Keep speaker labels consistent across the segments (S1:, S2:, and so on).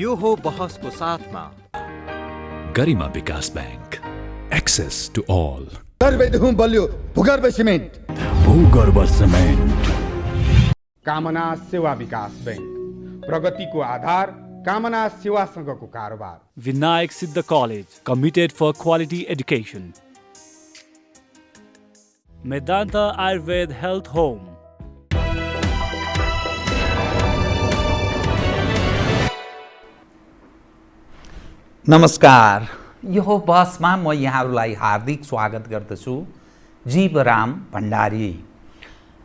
S1: यो हो बहसको साथमा
S2: गरिमा विकास बैंक, एक्सेस टु अल।
S3: गर्भदेखि बलियो भूगर्भ सिमेन्ट,
S2: भूगर्भ सिमेन्ट।
S4: कामना सेवा विकास बैंक, प्रगतिको आधार कामना सेवासँगको कारोबार।
S5: Vinayak Siddha college, committed for quality education. Medanta Ayurveda health home.
S6: नमस्कार, यो बसमा म यहाँहरूलाई हार्दिक स्वागत गर्दछु। जीवराम भण्डारी।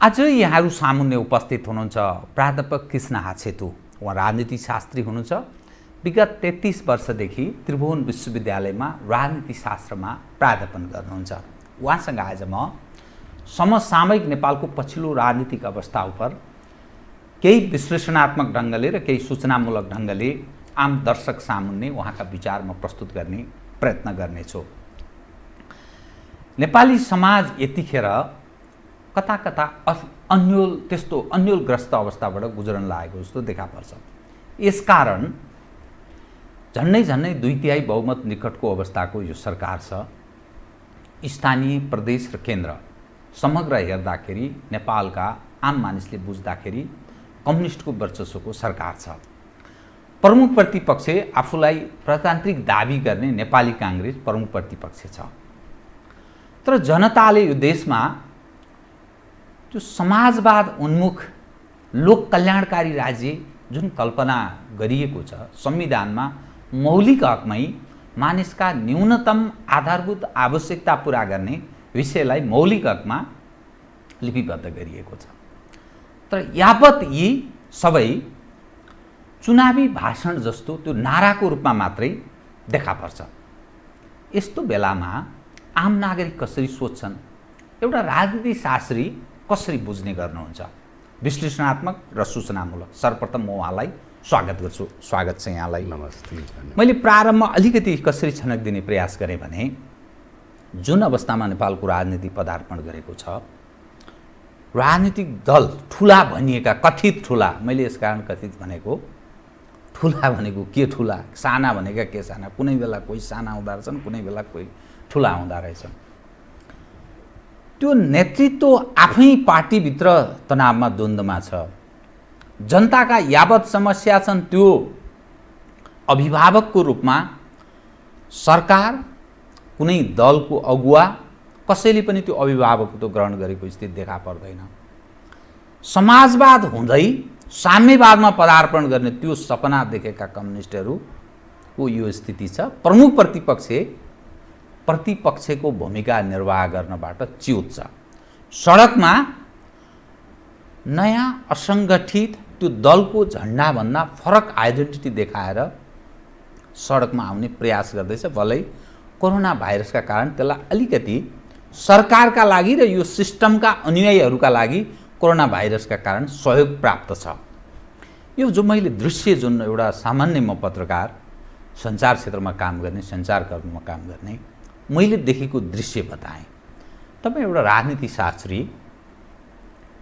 S6: आज यहाँहरू सामुन्ने उपस्थित हुनुहुन्छ प्राध्यापक कृष्ण हाछेतु। उहाँ राजनीति शास्त्री हुनुहुन्छ। विगत 33 वर्षदेखि त्रिभुवन विश्वविद्यालयमा राजनीति शास्त्रमा प्राध्यापन गर्नुहुन्छ। उहाँसँग आज म समसामयिक नेपालको पछिल्लो राजनीतिक अवस्था उप केही विश्लेषणात्मक ढङ्गले र केही सूचनामूलक ढङ्गले आम दर्शक सामुन्ने उहाँका विचार म प्रस्तुत गर्ने प्रयत्न गर्नेछु। नेपाली समाज यतिखेर कता कता अन्योलग्रस्त अवस्थाबाट गुज्रन लागेको जस्तो देखा पर्छ। यसकारण झन्डै 2/3 बहुमत निकटको अवस्थाको यो सरकार छ। स्थानीय, प्रदेश र केन्द्र समग्र हेर्दाखेरि नेपालका आम मानिसले बुझ्दाखेरि कम्युनिस्टको वर्चस्वको सरकार छ। प्रमुख प्रतिपक्ष आफूलाई प्रजातान्त्रिक दाबी गर्ने नेपाली काङ्ग्रेस प्रमुख प्रतिपक्ष छ। तर जनताले यो देशमा जो समाजवाद उन्मुख लोक कल्याणकारी राज्य जुन कल्पना गरिएको छ, संविधानमा मौलिक हकमै मानिसका न्यूनतम आधारभूत आवश्यकता पुरा गर्ने विषयलाई मौलिक हकमा लिपिबद्ध गरिएको छ। तर यावत यी सबै चुनावी भाषण जस्तो त्यो नाराको रूपमा मात्रै देखा पर्छ। यस्तो बेलामा आम नागरिक कसरी सोच्छन्, एउटा राजनीति शास्त्री कसरी बुझ्ने गर्नुहुन्छ? विश्लेषणात्मक र सूचनामूलक। सर्वप्रथम म उहाँलाई स्वागत गर्छु। स्वागत छ यहाँलाई।
S4: नमस्ते।
S6: मैले प्रारम्भमा अलिकति कसरी छनक दिने प्रयास गरेँ भने जुन अवस्थामा नेपालको राजनीति पदार्पण गरेको छ, राजनीतिक दल ठुला भनिएका, कथित ठुला, मैले यसकारण कथित भनेको, ठुला भनेको के ठुला, साना भनेका के साना, कुनै बेला कोही साना हुँदा रहेछन्, कुनै बेला कोही ठुला हुँदा रहेछन्। त्यो नेतृत्व आफै पार्टीभित्र तनावमा द्वन्द्वमा छ। जनताका यावत समस्या छन् त्यो अभिभावकको रूपमा सरकार, कुनै दलको अगुवा कसैले पनि त्यो अभिभावकत्व ग्रहण गरेको स्थिति देखा पर्दैन। समाजवाद हुँदै साम्यवादमा पदार्पण गर्ने त्यो सपना देखेका कम्युनिस्टहरूको यो स्थिति छ। प्रमुख प्रतिपक्षको भूमिका निर्वाह गर्नबाट च्युत छ। सडकमा नयाँ असङ्गठित त्यो दलको झन्डाभन्दा फरक आइडेन्टिटी देखाएर सडकमा आउने प्रयास गर्दैछ। भलै कोरोना भाइरसका कारण त्यसलाई अलिकति सरकारका लागि र यो सिस्टमका अनुयायीहरूका लागि कोरोना भाइरसका कारण सहयोग प्राप्त छ। यो जो मैले दृश्य, जुन एउटा सामान्य म पत्रकार, सञ्चार क्षेत्रमा काम गर्ने, सञ्चारकर्मीमा काम गर्ने, मैले देखेको दृश्य बताएँ। तपाईँ एउटा राजनीति शास्त्री,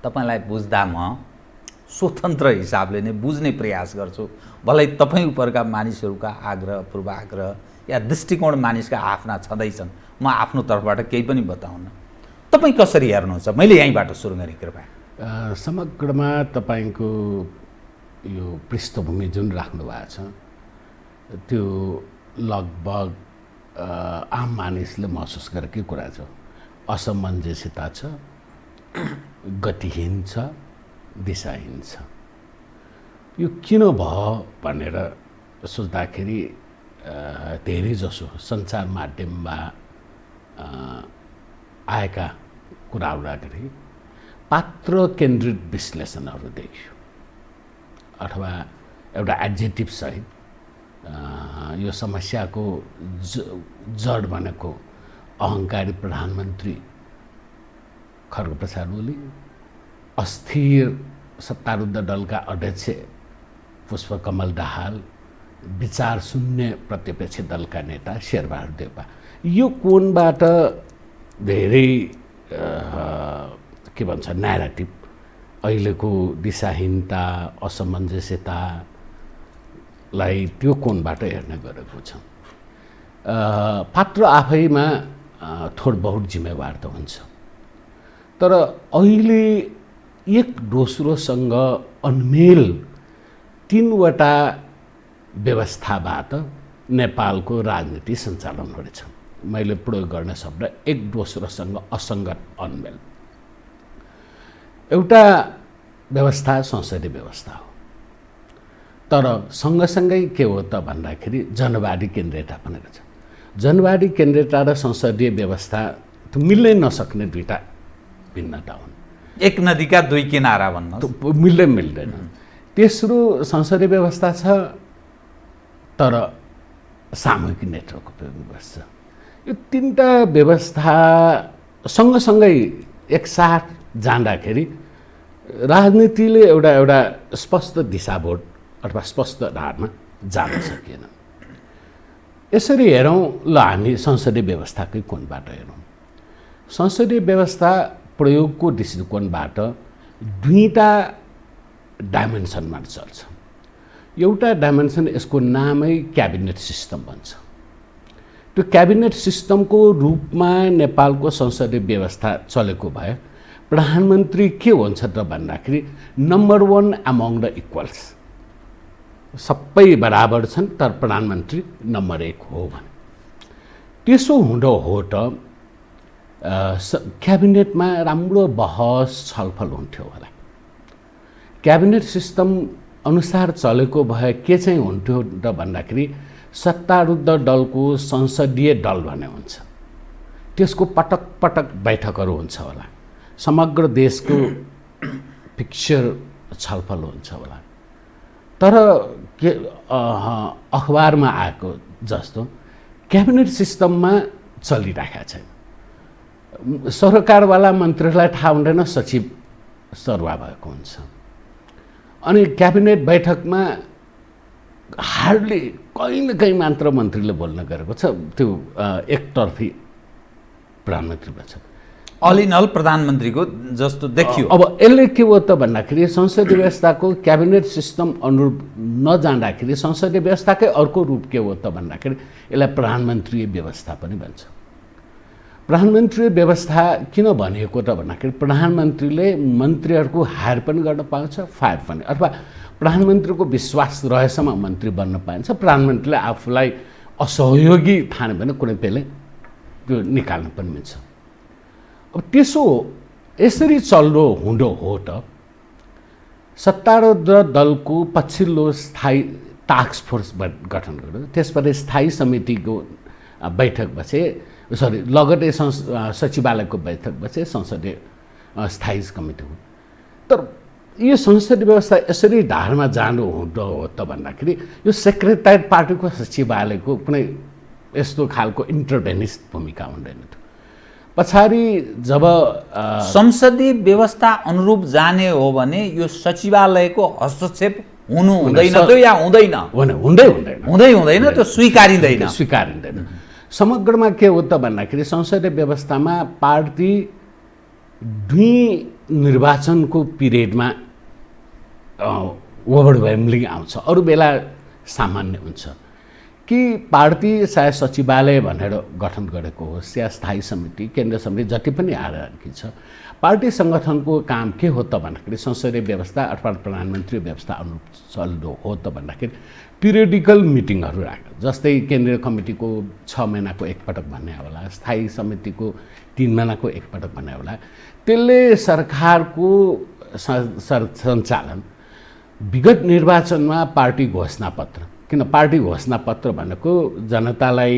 S6: तपाईँलाई बुझ्दा म स्वतन्त्र हिसाबले नै बुझ्ने प्रयास गर्छु। भलै तपाईँ उपरका मानिसहरूका आग्रह, पूर्वाग्रह या दृष्टिकोण मानिसका आफ्ना छँदैछन्, म आफ्नो तर्फबाट केही पनि बताउन। तपाईँ कसरी हेर्नुहुन्छ? मैले यहीँबाट सुरु गरेँ कृपया।
S7: समग्रमा तपाईँको यो पृष्ठभूमि जुन राख्नु भएको छ त्यो लगभग आम मानिसले महसुस गरेकै कुरा छ। असमञ्जस्यता छ, गतिहीन छ, दिशाहीन छ। यो किन भयो भनेर सोच्दाखेरि धेरै जसो सञ्चार माध्यममा आएका कुराहरूबाट पात्र केन्द्रित विश्लेषणहरू देखियो, अथवा एउटा एडजेक्टिभ सहित यो समस्याको जड भनेको अहङ्कारी प्रधानमन्त्री खड्गप्रसाद ओली, अस्थिर सत्तारूढ दलका अध्यक्ष पुष्पकमल दाहाल, विचार शून्य प्रतिपक्षी दलका नेता शेरबहादुर देउपा। यो कोणबाट धेरै के भन्छ न्यारेटिभ, अहिलेको दिशाहीनता, असमञ्जस्यता पात्रलाई त्यो कोणबाट हेर्ने गरेको छ। पात्र आफैमा थोर बहुत जिम्मेवार त हुन्छ, तर अहिले एक दोस्रोसँग अनमेल 3वटा व्यवस्थाबाट नेपालको राजनीति सञ्चालन हुनेछ। मैले प्रयोग गर्ने शब्द एक दोस्रोसँग असङ्गत अनमेल। एउटा व्यवस्था संसदीय व्यवस्था हो, तर सँगसँगै के हो त भन्दाखेरि जनवादी केन्द्रीयता पनि छ। जनवादी केन्द्रीयता र संसदीय व्यवस्था त मिल्नै नसक्ने दुईटा भिन्नता हुन्।
S6: एक नदीका दुई किनारा भन्नु
S7: मिल्दैन। तेस्रो संसदीय व्यवस्था छ, तर सामूहिक नेतृत्वको व्यवस्था छ। यो 3टा व्यवस्था सँगसँगै एकसाथ जाँदाखेरि राजनीतिले एउटा स्पष्ट दिशाबोध अथवा स्पष्ट धारमा जान सकिएन। यसरी हेरौँ, ल हामी संसदीय व्यवस्थाकै कोणबाट हेरौँ। संसदीय व्यवस्था प्रयोगको दृष्टिकोणबाट 2टा डाइमेन्सनमा चल्छ। एउटा डाइमेन्सन, यसको नामै क्याबिनेट सिस्टम भन्छ। त्यो क्याबिनेट सिस्टमको रूपमा नेपालको संसदीय व्यवस्था चलेको भए प्रधानमन्त्री के हुन्छ त भन्दाखेरि नम्बर 1 अमङ द इक्वल्स, सबै बराबर छन्, तर प्रधानमन्त्री नम्बर 1 हो भने। त्यसो हुँदो हो त क्याबिनेटमा राम्रो बहस छलफल हुन्थ्यो होला। क्याबिनेट सिस्टम अनुसार चलेको भए के चाहिँ हुन्थ्यो त भन्दाखेरि सत्तारूढ दलको संसदीय दल भन्ने हुन्छ, त्यसको पटक पटक बैठकहरू हुन्छ होला, समग्र देशको पिक्चर छलफल हुन्छ होला। तर के अखबारमा आएको जस्तो क्याबिनेट सिस्टममा चलिरहेको छैन। सरकारवाला मन्त्रीलाई थाहा हुँदैन सचिव सरुवा भएको हुन्छ, अनि क्याबिनेट बैठकमा हार्डली कहीँ न कहीँ मात्र मन्त्रीले बोल्न गरेको छ, त्यो एकतर्फी प्रधानमन्त्री भन्छ।
S6: अल इन अल प्रधानमन्त्रीको जस्तो देखियो।
S7: अब यसले के हो त भन्दाखेरि संसदीय व्यवस्थाको क्याबिनेट सिस्टम अनुरूप नजाँदाखेरि संसदीय व्यवस्थाकै अर्को रूप के हो त भन्दाखेरि यसलाई प्रधानमन्त्रीय व्यवस्था पनि भन्छ। प्रधानमन्त्रीय व्यवस्था किन भनिएको त भन्दाखेरि प्रधानमन्त्रीले मन्त्रीहरूको हायर पनि गर्न पाउँछ, फायर पनि, अथवा प्रधानमन्त्रीको विश्वास रहेसम्म मन्त्री बन्न पाइन्छ। प्रधानमन्त्रीले आफूलाई असहयोगी ठान्यो भने कुनै बेला त्यो निकाल्न पनि मिल्छ। अब त्यसो यसरी चल्दो हुँदो हो त सत्तारूढ दलको पछिल्लो स्थायी टास्क फोर्स गठन गर्यो, त्यसपछि स्थायी समितिको बैठक बसे, लगतै सचिवालयको बैठक बसे, संसदीय स्थायी कमिटी हो। तर यो संसदीय व्यवस्था यसरी धारमा जानु हुँदो हो त भन्दाखेरि यो सेक्रेटरिएट पार्टीको सचिवालयको कुनै यस्तो खालको इन्टरभेनिस्ट भूमिका हुँदैन थियो। पछाडि जब
S6: संसदीय व्यवस्था अनुरूप जाने हो भने यो सचिवालयको हस्तक्षेप हुनु हुँदैन त्यो, या हुँदैन? हुँदैन, त्यो स्वीकारिँदैन।
S7: समग्रमा के हो त भन्दाखेरि संसदीय व्यवस्थामा पार्टी 2 निर्वाचनको पिरियडमा ओभरवेल्मिङ आउँछ, अरू बेला सामान्य हुन्छ कि पार्टी चाहे सचिवालय भनेर गठन गरेको होस् या स्थायी समिति, केन्द्रीय समिति, जति पनि हायरार्की छ, पार्टी सङ्गठनको काम के हो त भन्दाखेरि संसदीय व्यवस्था अर्थात् प्रधानमन्त्री व्यवस्था अनुरूप चल्दो हो त भन्दाखेरि पिरियडिकल मिटिङहरू राख्यो। जस्तै केन्द्रीय कमिटीको 6 महिनाको एकपटक भन्ने होला, स्थायी समितिको 3 महिनाको एकपटक भन्ने होला। त्यसले सरकारको सञ्चालन विगत निर्वाचनमा पार्टी घोषणापत्र, किन पार्टी घोषणापत्र भनेको जनतालाई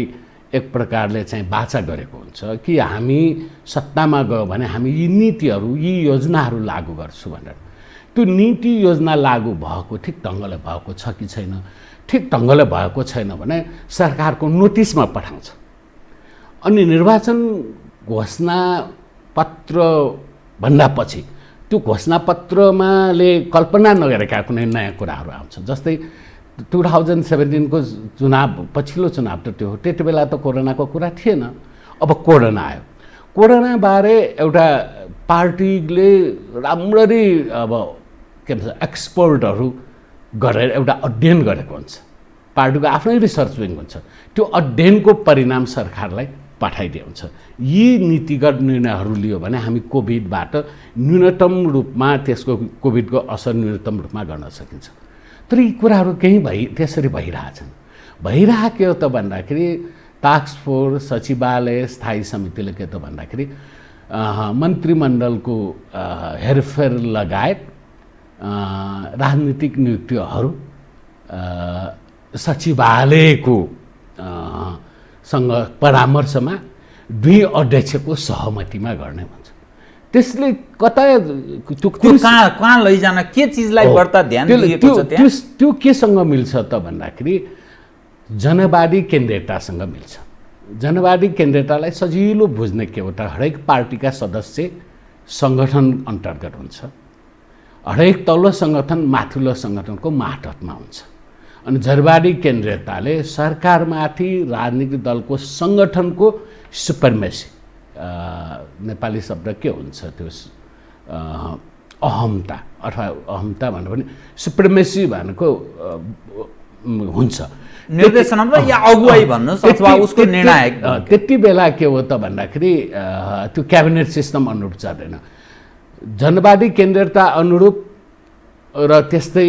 S7: एक प्रकारले चाहिँ बाचा गरेको हुन्छ कि हामी सत्तामा गयो भने हामी यी नीतिहरू, यी योजनाहरू लागू गर्छु भनेर। त्यो नीति योजना लागू भएको ठिक ढङ्गले भएको छ कि छैन, ठिक ढङ्गले भएको छैन भने सरकारको नोटिसमा पठाउँछ। अनि निर्वाचन घोषणापत्र भन्दा पछि त्यो घोषणापत्रमाले कल्पना नगरेका कुनै नयाँ कुराहरू आउँछ। जस्तै 2017को चुनाव, पछिल्लो चुनाव त त्यो हो, त्यति बेला त कोरोनाको कुरा थिएन, अब कोरोना आयो। कोरोनाबारे एउटा पार्टीले राम्ररी अब के भन्छ एक्सपर्टहरू गरेर एउटा अध्ययन गरेको हुन्छ पार्टीको आफ्नै रिसर्च विङ हुन्छ, त्यो अध्ययनको परिणाम सरकारलाई पठाइदिन्छ। यी नीतिगत निर्णयहरू लियो भने हामी कोभिडबाट न्यूनतम रूपमा त्यसको कोभिडको असर न्यूनतम रूपमा गर्न सकिन्छ। तर यी कुराहरू केही त्यसरी भइरहेछन्। भइरहेको के हो त भन्दाखेरि टास्क फोर्स, सचिवालय, स्थायी समितिले के त भन्दाखेरि मन्त्रीमण्डलको हेरफेर लगायत राजनीतिक नियुक्तिहरू सचिवालयको सँग परामर्शमा दुई अध्यक्षको सहमतिमा गर्ने भन्छ। त्यसले कता
S6: त्यो कहाँ लैजान, के चिजलाई बढ्ता ध्यान दिएको छ त्यहाँ?
S7: त्यो केसँग मिल्छ त भन्दाखेरि जनवादी केन्द्रीयतासँग मिल्छ। जनवादी केन्द्रीयतालाई सजिलो बुझ्ने के हो त, हरेक पार्टीका सदस्य सङ्गठन अन्तर्गत हुन्छ, हरेक तल्लो सङ्गठन माथिल्लो सङ्गठनको मातहतमा हुन्छ। अनि जनवादी केन्द्रीयताले सरकारमाथि राजनीतिक दलको सङ्गठनको सुपरमेसी, नेपाली शब्द के हुन्छ त्यो, अहमता अथवा अहमता भन्दा पनि सुप्रिमेसी भनेको हुन्छ,
S6: निर्देशन या अगुवाई भन्नुहोस् अथवा उसको निर्णायक।
S7: त्यति बेला के हो त भन्दाखेरि त्यो क्याबिनेट सिस्टम अनुरूप चल्दैन। जनवादी केन्द्रीयता अनुरूप र त्यस्तै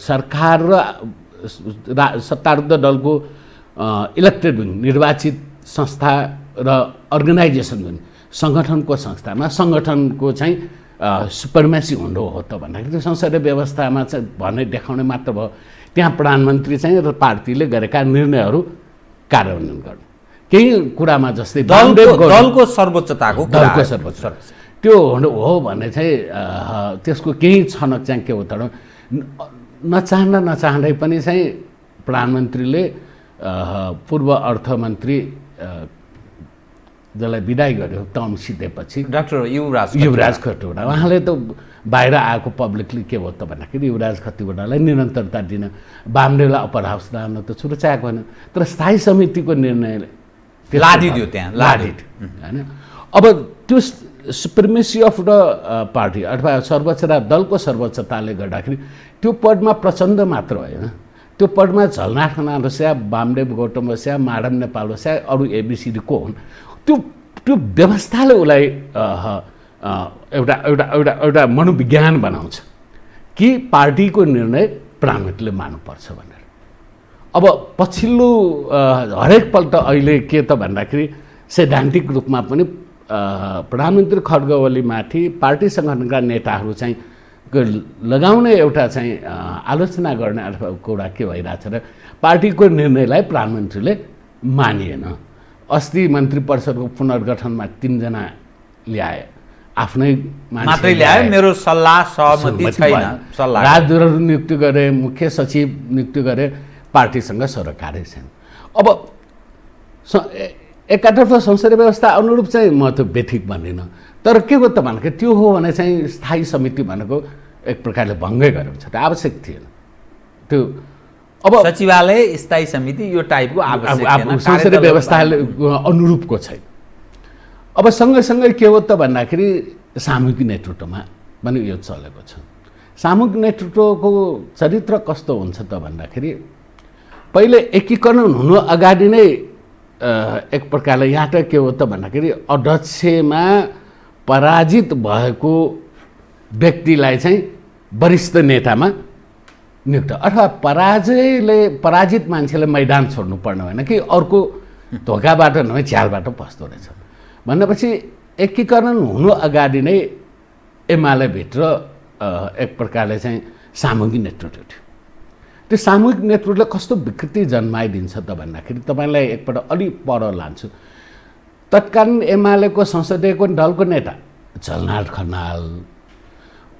S7: सरकार र सत्तारूढ दलको इलेक्टेड विङ, निर्वाचित संस्था र अर्गनाइजेसन विङ, सङ्गठनको संस्थामा सङ्गठनको चाहिँ सुपरमेसी हुनु हो त भन्दाखेरि त्यो संसदीय व्यवस्थामा चाहिँ भने देखाउने मात्र भयो। त्यहाँ प्रधानमन्त्री चाहिँ र पार्टीले गरेका निर्णयहरू कार्यान्वयन गर्ने, केही कुरामा जस्तै
S6: दलको सर्वोच्चताको
S7: त्यो हो भने चाहिँ त्यसको केही छनक चाहिँ के हो त, नचाहँदै पनि चाहिँ प्रधानमन्त्रीले पूर्व अर्थमन्त्री जसलाई विदाई गर्यो टर्म सिधेपछि
S6: डाक्टर
S7: युवराज खतिवडा, उहाँले त बाहिर आएको पब्लिकली के हो त भन्दाखेरि युवराज खतिवडालाई निरन्तरता दिन, वामदेवलाई अप्पर हाउस लान त सुरु चाहेको होइन, तर स्थायी समितिको निर्णयले
S6: लादिदियो त्यहाँ
S7: होइन। अब त्यो सुप्रिमेसी अफ द पार्टी अथवा सर्वोच्चता, दलको सर्वोच्चताले गर्दाखेरि त्यो पदमा प्रचण्ड मात्र होइन, त्यो पदमा झलनाथ खनाल बस्या, वामदेव गौतम बस्या, माधव नेपाल बस्या, अरू एबिसिडी को हुन्, त्यो व्यवस्थाले उसलाई एउटा मनोविज्ञान बनाउँछ कि पार्टीको निर्णय प्रधानमन्त्रीले मान्नुपर्छ भनेर। अब पछिल्लो हरेकपल्ट अहिले के त भन्दाखेरि सैद्धान्तिक रूपमा पनि प्रधानमन्त्री खड्गवलीमाथि पार्टी सङ्गठनका नेताहरू चाहिँ लगाउने एउटा चाहिँ आलोचना गर्ने अथवा कुरा के भइरहेछ र पार्टीको निर्णयलाई प्रधानमन्त्रीले मानिएन। अस्ति मन्त्री परिषदको पुनर्गठनमा 3 जना ल्याए, आफ्नै
S6: मात्रै ल्याए, मेरो सल्लाह सहमति छैन,
S7: राजदूतहरू नियुक्ति गरे, मुख्य सचिव नियुक्ति गरे, पार्टीसँग सरोकारै छैन। अब एकातर्फ संसदीय व्यवस्था अनुरूप चाहिँ म त्यो बेठिक भन्दिनँ, तर के हो त भनेको त्यो हो भने चाहिँ स्थायी समिति भनेको एक प्रकारले भङ्गै गरेको छ, त्यो आवश्यक थिएन। त्यो अब
S6: सचिवालय स्थायी समिति यो टाइपको आवश्यक थिएन,
S7: संसदीय व्यवस्था अनुरूपको छैन। अब सँगसँगै के हो त भन्दाखेरि सामूहिक नेतृत्वमा पनि यो चलेको छ। सामूहिक नेतृत्वको चरित्र कस्तो हुन्छ त भन्दाखेरि पहिले एकीकरण हुनु अगाडि नै एक प्रकारले यहाँ त के हो त भन्दाखेरि अध्यक्षमा पराजित भएको व्यक्तिलाई चाहिँ वरिष्ठ नेतामा नियुक्त, अथवा पराजित मान्छेले मैदान छोड्नु पर्ने होइन कि अर्को धोकाबाट नभए झ्यालबाट पस्दो रहेछ भनेपछि एकीकरण हुनु अगाडि नै एमाले भित्र एक प्रकारले चाहिँ सामूहिक नेतृत्व थियो। त्यो सामूहिक नेतृत्वले कस्तो विकृति जन्माइदिन्छ त भन्दाखेरि तपाईँलाई एकपल्ट अलि पर लान्छु। तत्कालीन एमालेको संसदीयको दलको नेता झलनाथ खनाल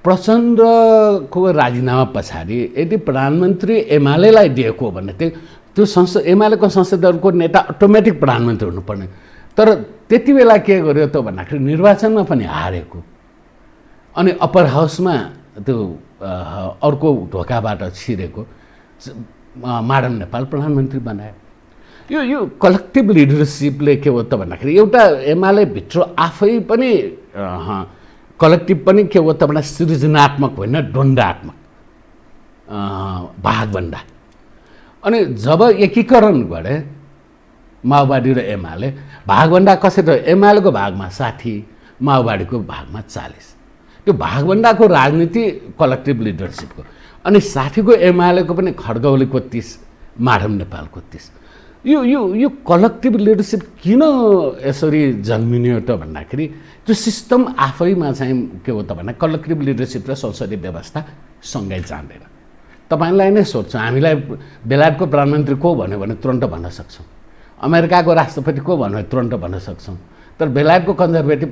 S7: प्रचण्डको राजीनामा पछाडि यदि प्रधानमन्त्री एमालेलाई दिएको हो भने त्यो एमालेको संसदीय दलको नेता अटोमेटिक प्रधानमन्त्री हुनुपर्ने, तर त्यति बेला के गर्यो त भन्दाखेरि निर्वाचनमा पनि हारेको अनि अप्पर हाउसमा त्यो अर्को ढोकाबाट छिरेको माधव नेपाल प्रधानमन्त्री बनायो। यो कलेक्टिभ लिडरसिपले के हो त भन्दाखेरि एउटा एमाले भित्र आफै पनि कलेक्टिभ पनि के हो त भन्दा सृजनात्मक होइन, द्वन्द्वात्मक भागभन्दा अनि जब एकीकरण गरे माओवादी र एमाले, भागभन्डा कसरी एमालेको भागमा 60, माओवादीको भागमा 40। त्यो भागभन्डाको राजनीति कलेक्टिभ लिडरसिपको। अनि 60 को एमालेको पनि खड्गौलीको 30, माधव नेपालको 30। यो कलेक्टिभ लिडरसिप किन यसरी जन्मिने त भन्दाखेरि त्यो सिस्टम आफैमा चाहिँ के हो त भन्दा कलेक्टिभ लिडरसिप र संसदीय व्यवस्था सँगै जाँदैन। तपाईँलाई नै सोध्छु, हामीलाई बेलायतको प्रधानमन्त्री को भन्यो भने तुरन्त भन्न सक्छौँ, अमेरिकाको राष्ट्रपति को भन्यो तुरन्त भन्न सक्छौँ, तर बेलायतको कन्जर्भेटिभ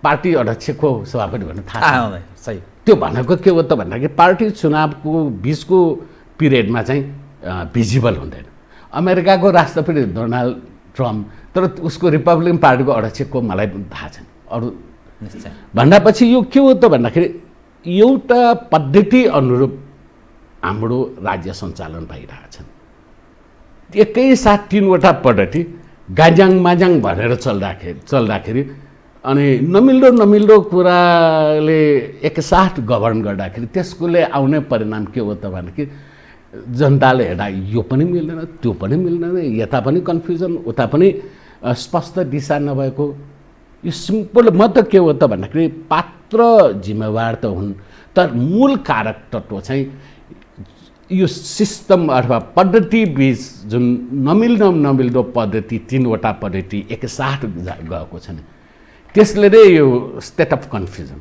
S7: पार्टी अध्यक्ष को सभापति भन्ने थाहा छैन।
S6: सही। त्यो
S7: भनेको के हो त भन्दाखेरि पार्टी चुनावको बिचको पिरियडमा चाहिँ भिजिबल हुँदैन। अमेरिकाको राष्ट्रपति डोनाल्ड ट्रम्प, तर उसको रिपब्लिकन पार्टीको अध्यक्ष को मलाई थाहा छैन। अरू भन्दापछि यो के हो त भन्दाखेरि एउटा पद्धति अनुरूप हाम्रो राज्य सञ्चालन भइरहेछन्। एकैसाथ 3वटा पद्धति गाजाङ माजाङ भनेर चल्दाखेरि अनि नमिल्दो कुराले एकसाथ गभर्न गर्दाखेरि त्यसकोले आउने परिणाम के हो त भन्दाखेरि जनताले हेर्दा यो पनि मिल्दैन, त्यो पनि मिल्दैन, यता पनि कन्फ्युजन, उता पनि स्पष्ट दिशा नभएको। यो सिम्पल म त के हो त भन्दाखेरि पात्र जिम्मेवार त हुन्, तर मूल कारक तत्त्व चाहिँ यो सिस्टम अथवा पद्धति बीच जुन नमिल्दो पद्धति 3वटा पद्धति एकसाथ गएको छ नि, त्यसले नै यो स्टेट अफ कन्फ्युजन।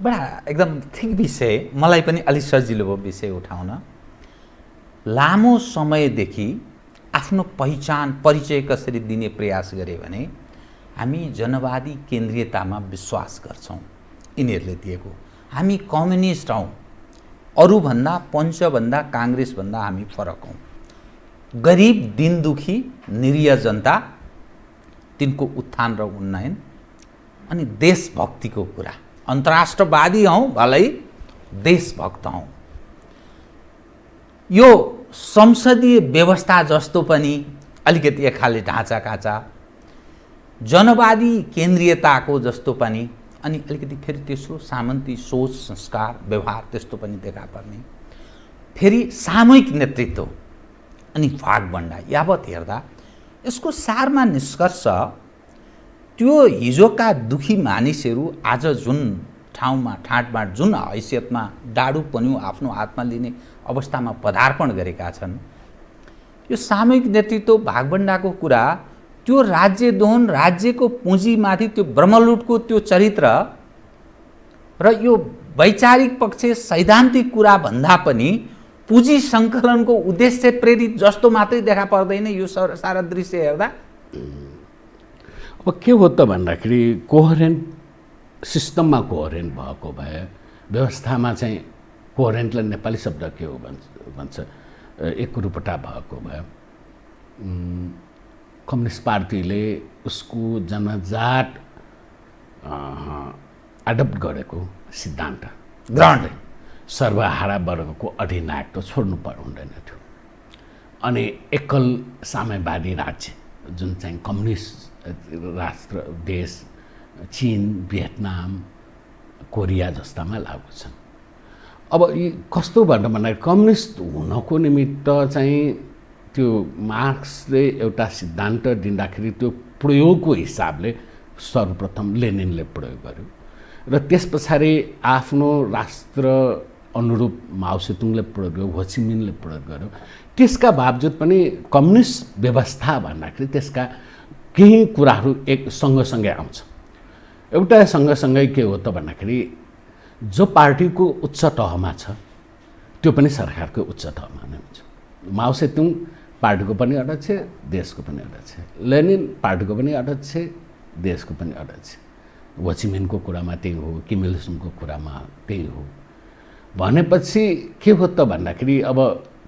S6: बडा एकदम ठिक विषय, मलाई पनि अलिक सजिलो भयो विषय उठाउन। लामो समयदेखि आफ्नो परिचय कसरी दिने प्रयास गरे भने हामी जनवादी केन्द्रीयतामा विश्वास गर्छौँ। यिनीहरूले दिएको हामी कम्युनिस्ट हौँ, अरूभन्दा पञ्चभन्दा काङ्ग्रेसभन्दा हामी फरक हौँ। गरिब दिन दुखी निरीह जनता, तिनको उत्थान र उन्नयन, अनि देशभक्तिको कुरा। अन्तर्राष्ट्रवादी हौँ भलै देशभक्त हौँ। यो संसदीय व्यवस्था जस्तो पनि अलिकति एक खाले ढाँचा काँचा, जनवादी केन्द्रीयताको जस्तो पनि, अनि अलिकति फेरि तेस्रो सामन्ती सोच संस्कार व्यवहार त्यस्तो पनि देखा पर्ने, फेरि सामूहिक नेतृत्व अनि भागभन्डा यावत हेर्दा यसको सारमा निष्कर्ष त्यो हिजोका दुखी मानिसहरू आज जुन ठाउँमा ठाँटबाट जुन हैसियतमा डाडु पन्यु आफ्नो हातमा लिने अवस्थामा पदार्पण गरेका छन्, यो सामूहिक नेतृत्व भागभन्डाको कुरा, त्यो राज्यदोहन राज्यको पुँजीमाथि त्यो ब्रह्मलुटको त्यो चरित्र र यो वैचारिक पक्ष सैद्धान्तिक कुरा भन्दा पनि पुँजी सङ्कलनको उद्देश्य प्रेरित जस्तो मात्रै देखा पर्दैन यो सारा दृश्य हेर्दा।
S7: अब के हो त भन्दाखेरि कोहरेन्ट सिस्टममा कोहरेन्ट भएको भए, व्यवस्थामा चाहिँ कोहरेन्टलाई नेपाली शब्द के हो भन्छ एकरूपता भएको भए, कम्युनिस्ट पार्टीले उसको जन्मजात एडप्ट गरेको सिद्धान्त ग्रहण सर्वहारा वर्गको अधिनायकत्व छोड्नु हुँदैन थियो। अनि एकल साम्यवादी राज्य जुन चाहिँ कम्युनिस्ट राष्ट्र देश चीन, भियतनाम, कोरिया जस्तामा लागु छन्। अब यी कस्तो भन्दाखेरि कम्युनिस्ट हुनको निमित्त चाहिँ त्यो मार्क्सले एउटा सिद्धान्त दिँदाखेरि त्यो प्रयोगको हिसाबले सर्वप्रथम लेनिनले प्रयोग गर्यो र त्यस पछाडि आफ्नो राष्ट्र अनुरूप माओसेतुङले प्रयोग गर्यो, होचिमिनले प्रयोग गर्यो। त्यसका बावजुद पनि कम्युनिस्ट व्यवस्था भन्दाखेरि त्यसका केही कुराहरू एक सँगसँगै आउँछ। एउटा सँगसँगै के हो त भन्दाखेरि जो पार्टीको उच्च तहमा छ त्यो पनि सरकारको उच्च तहमा नै हुन्छ। माओसेतुङ पार्टीको पनि अध्यक्ष, देशको पनि अध्यक्ष, लेनिन पार्टीको पनि अध्यक्ष, देशको पनि अध्यक्ष, होचिमिनको कुरामा त्यही हो, किम इल सुङको कुरामा त्यही हो। भनेपछि के हो त भन्दाखेरि अब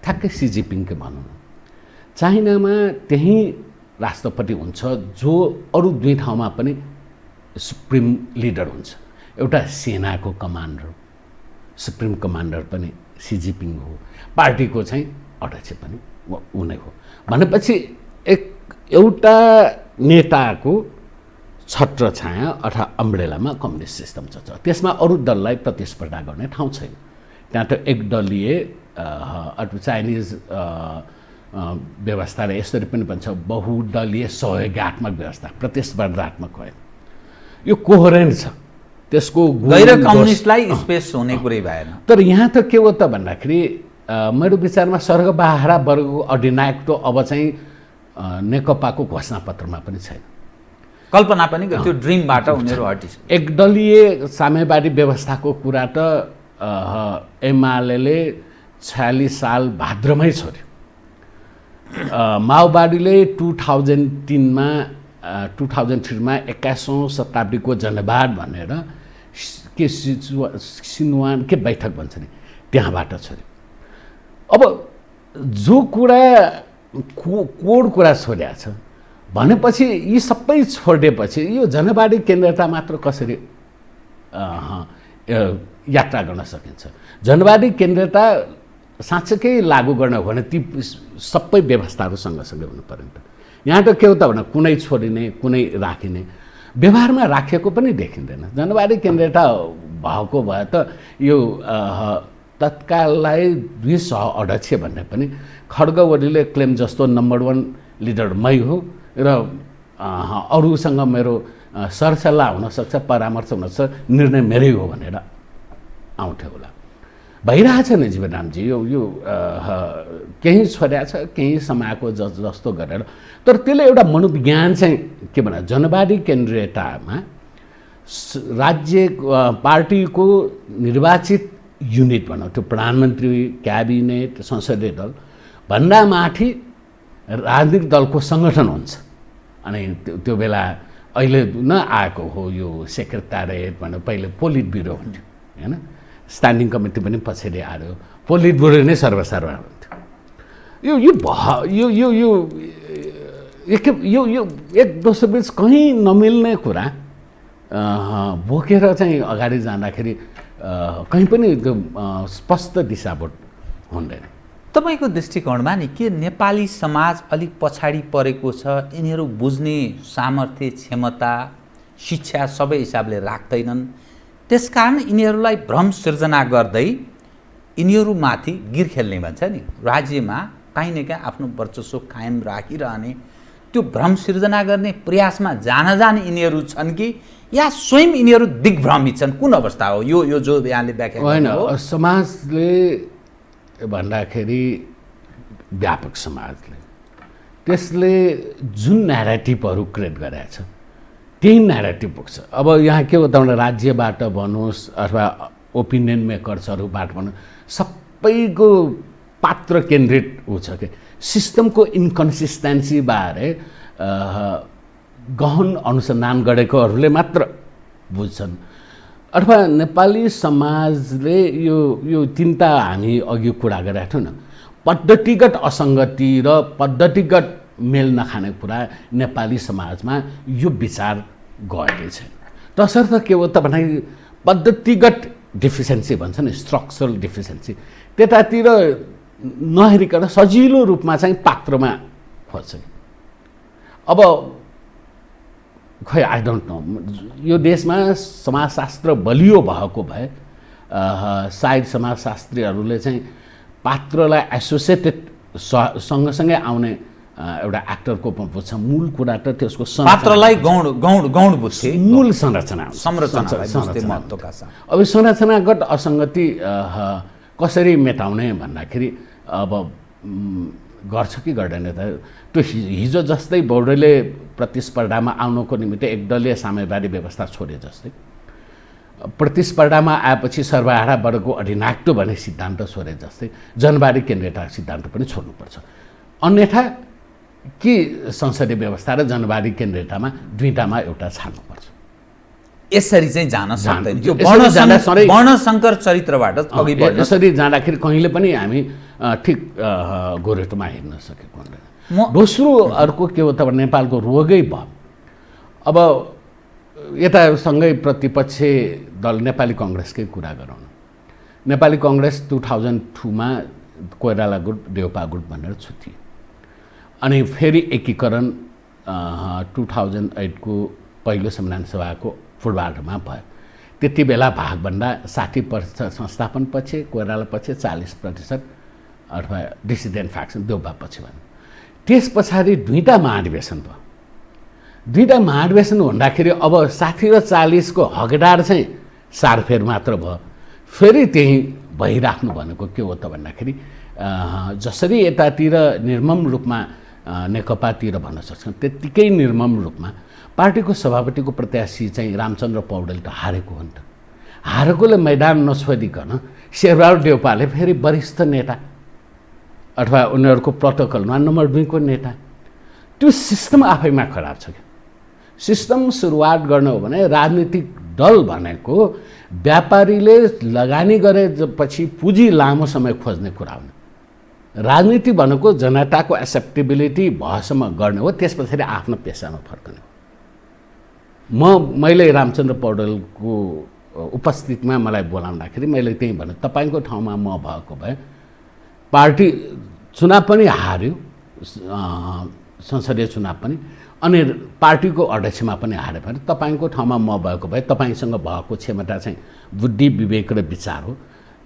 S7: ठ्याक्कै सी जिनपिङकै भनौँ, चाइनामा त्यही राष्ट्रपति हुन्छ जो अरू दुई ठाउँमा पनि सुप्रिम लिडर हुन्छ। एउटा सेनाको कमान्डर, सुप्रिम कमान्डर पनि सी जिनपिङ हो, पार्टीको चाहिँ अध्यक्ष पनि उनै हो। भनेपछि एउटा नेताको छत्र छाया अथवा अम्ब्रेलामा कम्युनिस्ट सिस्टम छ, त्यसमा अरू दललाई प्रतिस्पर्धा गर्ने ठाउँ छैन। त्यहाँ त एक दलीय चाइनिज व्यवस्थाले यसरी पनि भन्छ बहुदलीय सहयोगात्मक व्यवस्था, प्रतिस्पर्धात्मक होइन। यो कोहेरेन्ट छ, त्यसको
S6: गैर कम्युनिस्टलाई स्पेस हुने कुरै भएन।
S7: तर यहाँ त के हो त भन्दाखेरि मेरो विचारमा सर्गबाहरा वर्गको अधिनायक त अब चाहिँ नेकपाको घोषणापत्रमा पनि छैन,
S6: कल्पना पनि त्यो ड्रिमबाट उनीहरू हटिस।
S7: एकदलीय साम्यवादी व्यवस्थाको कुरा त एमाले 46 साल भाद्रमै छोड्यो। माओवादीले 2003मा 21औं शताब्दीको जनवाद भनेर के सिनुवान के बैठक भन्छ नि, त्यहाँबाट छोड्यो। अब जो कुरा कोड कुरा छोड्या छ भनेपछि यी सबै छोडेपछि यो जनवादी केन्द्रता मात्र कसरी यात्रा गर्न सकिन्छ? जनवादी केन्द्रता साँच्चै लागू गर्न हो भने ती सबै व्यवस्थाहरू सँगसँगै हुनु पर्यो नि त। यहाँ त के हो त भने कुनै छोडिने कुनै राखिने, व्यवहारमा राखेको पनि देखिँदैन। जनवादी केन्द्रता भएको भए त यो तत्काललाई 2 सह-अध्यक्ष भन्ने पनि खड्ग ओलीले क्लेम जस्तो नम्बर 1 लिडर मै हो र अरूसँग मेरो सरसल्लाह हुनसक्छ, परामर्श हुनसक्छ, निर्णय मेरै हो भनेर आउँथ्यो होला। भइरहेछ नि जीवनरामजी, यो केही छोड्या छ, केही समाएको जस्तो गरेर। तर त्यसले एउटा मनोविज्ञान चाहिँ के भन्छ, जनवादी केन्द्रीयतामा राज्य पार्टीको निर्वाचित युनिट भनौँ, त्यो प्रधानमन्त्री, क्याबिनेट, संसदीय दल भन्दा माथि राजनीतिक दलको सङ्गठन हुन्छ। अनि त्यो बेला अहिले न आएको हो यो सेक्रेटारिएट भनेर, पहिले पोलिट ब्युरो हुन्थ्यो होइन, स्ट्यान्डिङ कमिटी पनि पछाडि आयो, पोलिट ब्युरो नै सर्वसाधारण हुन्थ्यो। यो एक दोस्रोबिच कहीँ नमिल्ने कुरा बोकेर चाहिँ अगाडि जाँदाखेरि कहीँ पनि त्यो स्पष्ट दिशाबोध हुँदैन।
S6: तपाईँको दृष्टिकोणमा नि के नेपाली समाज अलिक पछाडि परेको छ? यिनीहरू बुझ्ने सामर्थ्य, क्षमता, शिक्षा सबै हिसाबले राख्दैनन्, त्यसकारण यिनीहरूलाई भ्रम सिर्जना गर्दै यिनीहरूमाथि गिर खेल्ने भन्छ नि, राज्यमा काहीँ न काहीँ आफ्नो वर्चस्व कायम राखिरहने त्यो भ्रम सिर्जना गर्ने प्रयासमा जान यिनीहरू छन् कि या स्वयं यिनीहरू दिग्भ्रमित छन्? कुन अवस्था हो यो जो यहाँले व्याख्या गर्नुभयो?
S7: होइन, समाजले भन्दाखेरि व्यापक समाजले त्यसले जुन न्यारेटिभहरू क्रिएट गरेको छ त्यही न्यारेटिभ पुग्छ। अब यहाँ के हो त भने राज्यबाट भन्नुहोस् अथवा ओपिनियन मेकर्सहरूबाट भन्नुहोस्, सबैको पात्र केन्द्रित हुन्छ कि सिस्टमको इन्कन्सिस्टेन्सी बारे गहन अनुसन्धान गरेकोहरूले मात्र बुझ्छन्। अथवा नेपाली समाजले यो तिनवटा हामी अघि कुरा गरेका थियौँ न, पद्धतिगत असङ्गति र पद्धतिगत मेल नखाने कुरा नेपाली समाजमा यो विचार गएकै छैन। तसर्थ के हो त भने पद्धतिगत डिफिसियन्सी भन्छ नि, स्ट्रक्चरल डिफिसियन्सी, त्यतातिर नहेरिकन सजिलो रूपमा चाहिँ पात्रमा खोज्छ। अब खै आई डोन्ट नो, यो देशमा समाजशास्त्र बलियो भएको भए सायद समाजशास्त्रीहरूले चाहिँ पात्रलाई एसोसिएटेड सँगसँगै आउने एउटा एक्टरको बुझ्छ। मूल कुरा त त्यसको
S6: पात्रलाई गौण बुझ्थे,
S7: मूल संरचना। अब संरचनागत असङ्गति कसरी मेटाउने भन्दाखेरि अब गर्छ कि गर्दैन त? त्यो हिजो जस्तै बौद्धले प्रतिस्पर्धामा आउनको निमित्त एकदलीय साम्यवादी व्यवस्था छोडे जस्तै प्रतिस्पर्धामा आएपछि सर्वहारा वर्गको अधिनायकत्व भन्ने सिद्धान्त छोडे जस्तै जनवादी केन्द्रीयता सिद्धान्त पनि छोड्नुपर्छ। अन्यथा कि संसदीय व्यवस्था र जनवादी केन्द्रीयतामा दुईटामा एउटा छाड्नुपर्छ।
S6: यसरी चाहिँ जान सक्दैन, यो वर्णशङ्कर चरित्रबाट अघि बढ्न।
S7: यसरी जाँदाखेरि कहिले पनि हामी ठिक गोरेटोमा हिँड्न सकेको हुँदैन। दोस्रो अर्को के हो त भने नेपालको रोगै भयो। अब यतासँगै प्रतिपक्ष दल नेपाली कङ्ग्रेसकै कुरा गरौँ। नेपाली कङ्ग्रेस 2002मा कोइराला गुट, देउपा गुट भनेर छुट्टियो। अनि फेरि एकीकरण 2008को पहिलो संविधान सभाको फुटबालमा भयो। त्यति बेला भागभन्दा 60% संस्थापन पछि, कोइराला पछि 40% अथवा डिसिडेन्ट फ्याक्सन देउपापछि भन्नु। त्यस पछाडि दुईवटा महाधिवेशन भयो। दुईवटा महाधिवेशन हुँदाखेरि अब 60 र 40 को हकदार चाहिँ सारफेर मात्र भयो। फेरि त्यही भइराख्नु भनेको के हो त भन्दाखेरि जसरी यतातिर निर्मम रूपमा नेकपातिर भन्न सक्छौँ त्यत्तिकै निर्मम रूपमा पार्टीको सभापतिको प्रत्याशी चाहिँ रामचन्द्र पौडेल त हारेको हो नि त। हारेकोले मैदान नछोडिकन शेरबहादुर देउपाले फेरि वरिष्ठ नेता अथवा उनीहरूको प्रोटोकलमा नम्बर 2 को नेता, त्यो सिस्टम आफैमा खराब छ। सिस्टम सुरुवात गर्ने हो भने राजनीतिक दल भनेको व्यापारीले लगानी गरेपछि पुँजी लामो समय खोज्ने कुरा हो। राजनीति भनेको जनताको एक्सेप्टेबिलिटी भएसम्म गर्ने हो, त्यस पछाडि आफ्नो पेसामा फर्कने हो। मैले रामचन्द्र पौडेलको उपस्थितिमा मलाई बोलाउँदाखेरि मैले त्यही भने तपाईँको ठाउँमा म भएको भए पार्टी चुनाव पनि हार्यो, संसदीय चुनाव पनि, अनि पार्टीको अध्यक्षमा पनि हारे भने तपाईँको ठाउँमा म भएको भए तपाईँसँग भएको क्षमता चाहिँ बुद्धि विवेक र विचार हो।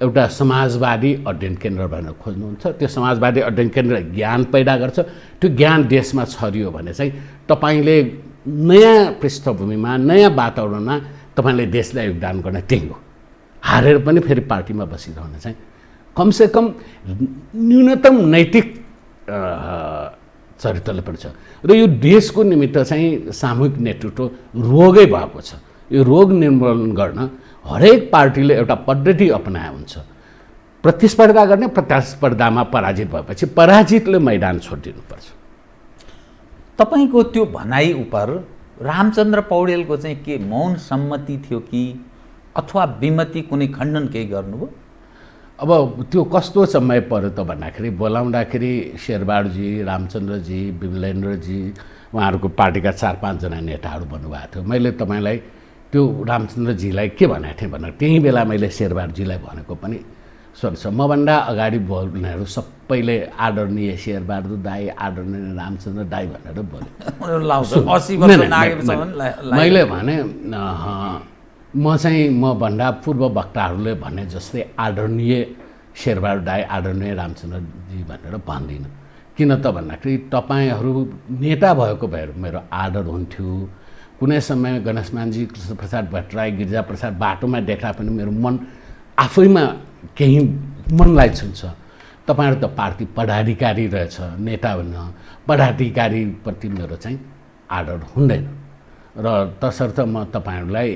S7: एउटा समाजवादी अध्ययन केन्द्र भनेर खोज्नुहुन्छ, त्यो समाजवादी अध्ययन केन्द्र ज्ञान पैदा गर्छ, त्यो ज्ञान देशमा छरियो भने चाहिँ तपाईँले नयाँ पृष्ठभूमिमा नयाँ वातावरणमा तपाईँले देशलाई योगदान गर्ने त्यही हो। हारेर पनि फेरि पार्टीमा बसिरहन चाहिँ कमसेकम न्यूनतम नैतिक चरित्रले पनि छ। र यो देशको निमित्त चाहिँ सामूहिक नेतृत्व रोगै भएको छ। यो रोग निर्मूलन गर्न हरेक पार्टीले एउटा पद्धति अपनाए हुन्छ। प्रतिस्पर्धा गर्ने, प्रतिस्पर्धामा पराजित भएपछि पराजितले मैदान छोडिदिनुपर्छ।
S6: तपाईँको त्यो भनाइ उपर रामचन्द्र पौडेलको चाहिँ के मौन सम्मति थियो कि अथवा विमति, कुनै खण्डन केही गर्नुभयो?
S7: अब त्यो कस्तो समय पर्यो त भन्दाखेरि बोलाउँदाखेरि शेरबहादुरजी, रामचन्द्रजी, विमलेन्द्रजी उहाँहरूको पार्टीका 4-5 जना नेताहरू भन्नुभएको थियो। मैले तपाईँलाई त्यो रामचन्द्रजीलाई के भनेको थिएँ भने त्यही बेला मैले शेरबहादुरजीलाई भनेको पनि सुन्छ। मभन्दा अगाडि बोल्नेहरू सबैले आदरणीय शेरबहादुर दाई, आदरणीय रामचन्द्र दाई भनेर बोले। मैले भने मभन्दा पूर्व वक्ताहरूले भने जस्तै आदरणीय शेरबहादुर दाई, आदरणीय रामचन्द्रजी भनेर भन्दिनँ। किन त भन्दाखेरि तपाईँहरू नेता भएको भए मेरो आदर हुन्थ्यो। कुनै समय गणेशमानजी, कृष्णप्रसाद भट्टराई, गिरिजाप्रसाद बाटोमा देख्दा पनि मेरो मन आफैमा केही मनलाई छुन्छ। तपाईँहरू त पार्टी पदाधिकारी रहेछ, नेता भन्न पदाधिकारीप्रति मेरो चाहिँ आदर हुँदैन। र तसर्थ म तपाईँहरूलाई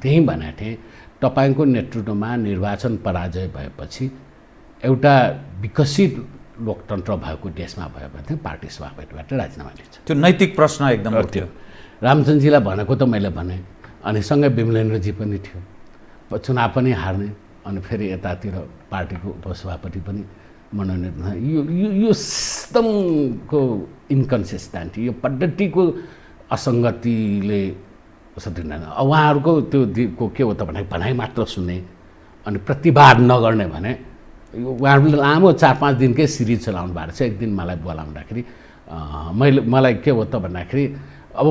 S7: त्यही भनेको थिएँ, तपाईँको नेतृत्वमा निर्वाचन पराजय भएपछि एउटा विकसित लोकतन्त्र भएको देशमा भयो भने पार्टी सभापतिबाट राजीनामा दिन्छ।
S6: त्यो नैतिक प्रश्न एकदम
S7: थियो। रामचन्द्रजीलाई भनेको त मैले भने, अनि सँगै विमलेन्द्रजी पनि थियो। चुनाव पनि हार्ने, अनि फेरि यतातिर पार्टीको उपसभापति पनि मनोनित। यो सिस्टमको इन्कन्सिस्टेन्टी, यो पद्धतिको असङ्गतिले सदिँदैन। उहाँहरूको त्यो के हो त भने भनाइ मात्र सुन्ने अनि प्रतिवाद नगर्ने भने उहाँहरूले लामो 4-5 दिनकै सिरिज चलाउनु भएको छ। एक दिन मलाई बोलाउँदाखेरि मलाई के हो त भन्दाखेरि अब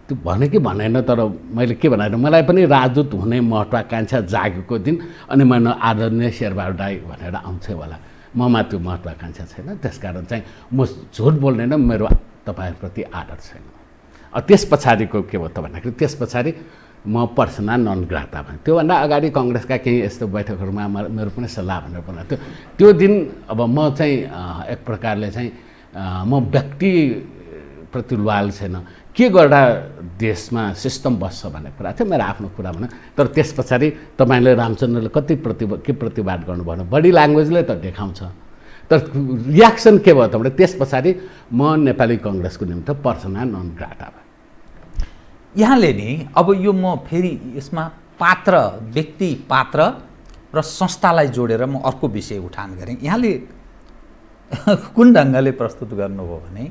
S7: त्यो भने कि भनेन, तर मैले के भनेर मलाई पनि राजदूत हुने महत्त्वाकांक्षा जागेको दिन अनि मैले आदरणीय शेरबहादुर दाई भनेर आउँछ होला। ममा त्यो महत्त्वाकांक्षा छैन, त्यसकारण चाहिँ म झुट बोल्दैन, मेरो तपाईँप्रति आदर छैन। त्यस पछाडिको के हो त भन्दाखेरि त्यस पछाडि म पर्सना नन ग्राटा भने त्योभन्दा अगाडि कङ्ग्रेसका केही यस्तो बैठकहरूमा मेरो पनि सल्लाह भनेर बनाएको थियो। त्यो दिन अब म चाहिँ एक प्रकारले चाहिँ म व्यक्तिप्रति लोयल छैन, के गर्दा देशमा सिस्टम बस्छ भन्ने कुरा थियो, मेरो आफ्नो कुरा भने। तर त्यस पछाडि तपाईँले रामचन्द्रले कति प्रतिवाद गर्नुभयो भने बडी ल्याङ्ग्वेजले त देखाउँछ, तर रियाक्सन के भयो त भने त्यस पछाडि म नेपाली कङ्ग्रेसको निम्ति पर्सना नन ग्राटा भयो।
S6: यहाँले नि अब यो म फेरि यसमा पात्र, व्यक्ति पात्र र संस्थालाई जोडेर म अर्को विषय उठान गरेँ। यहाँले कुन ढङ्गले प्रस्तुत गर्नुभयो भने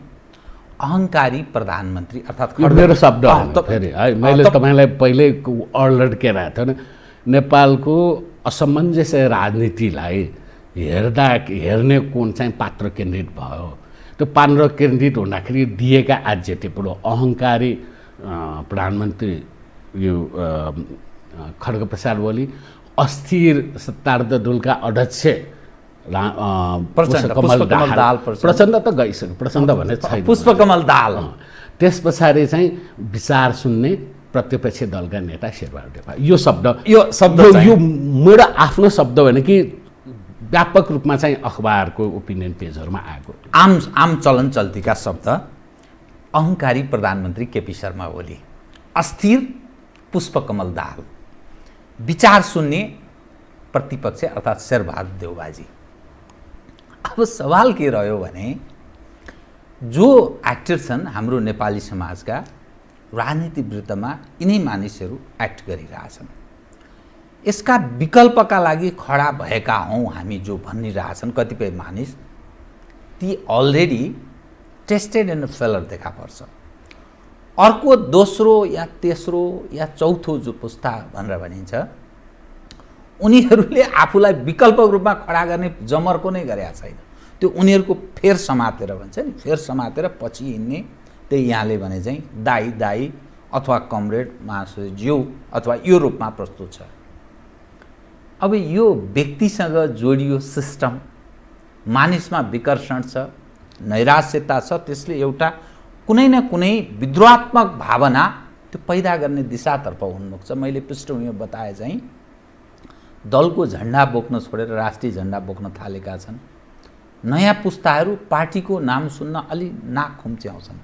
S6: अहङ्कारी प्रधानमन्त्री अर्थात्
S7: मेरो शब्द फेरि है, मैले तपाईँलाई पहिल्यै अलर्ट के राखेको थिएँ, नेपालको असमञ्जस राजनीतिलाई हेर्ने कोण चाहिँ पात्र केन्द्रित भयो। त्यो पात्र केन्द्रित हुँदाखेरि दिएका आज्यतेपुरो अहङ्कारी प्रधानमन्त्री यो खड्गप्रसाद ओली, अस्थिर सत्तारूढ दलका अध्यक्ष
S6: पुष्पकमल दाहाल
S7: प्रचण्ड त गइसक्यो, प्रचण्ड भन्ने छैन,
S6: पुष्पकमल दाहाल।
S7: त्यस पछाडि चाहिँ विचार सुन्ने प्रतिपक्ष दलका नेता शेरबहादुर देउवा। यो शब्द यो मेरो आफ्नो शब्द होइन कि व्यापक रूपमा चाहिँ अखबारको ओपिनियन पेजहरूमा आएको
S6: आम चलन चल्तीका शब्द। अहङ्कारी प्रधानमन्त्री केपी शर्मा ओली, अस्थिर पुष्पकमल दाहाल, विचार सुन्ने प्रतिपक्ष अर्थात् शेरबहादुर देउवाजी। अब सवाल के रह्यो भने जो एक्टर छन् हाम्रो नेपाली समाजका राजनीति विरुद्धमा यिनै मानिसहरू एक्ट गरिरहेछन्। यसका विकल्पका लागि खडा भएका हौँ हामी जो भनिरहेछन् कतिपय मानिस, ती अलरेडी टेस्टेड एन्ड फेलर देखा पर्छ। अर्को दोस्रो या तेस्रो या चौथो जो पुस्ता भनेर भनिन्छ, उनीहरूले आफूलाई विकल्पको रूपमा खडा गर्ने जमर्को नै गरेका छैन। त्यो उनीहरूको फेर समातेर भन्छ नि, फेर समातेर पछि हिँड्ने, त्यही यहाँले भने चाहिँ दाई दाई अथवा कमरेड महाशय ज्यू अथवा यो रूपमा प्रस्तुत छ। अब यो व्यक्तिसँग जोडियो सिस्टम, मानिसमा विकर्षण छ, नैराश्यता छ, त्यसले एउटा कुनै न कुनै विद्रोहात्मक भावना त्यो पैदा गर्ने दिशातर्फ उन्मुख छ। मैले पृष्ठभूमि बताए चाहिँ दलको झन्डा बोक्न छोडेर राष्ट्रिय झन्डा बोक्न थालेका छन्। नयाँ पुस्ताहरू पार्टीको नाम सुन्न अलि नाक खुम्च्याउँछन्।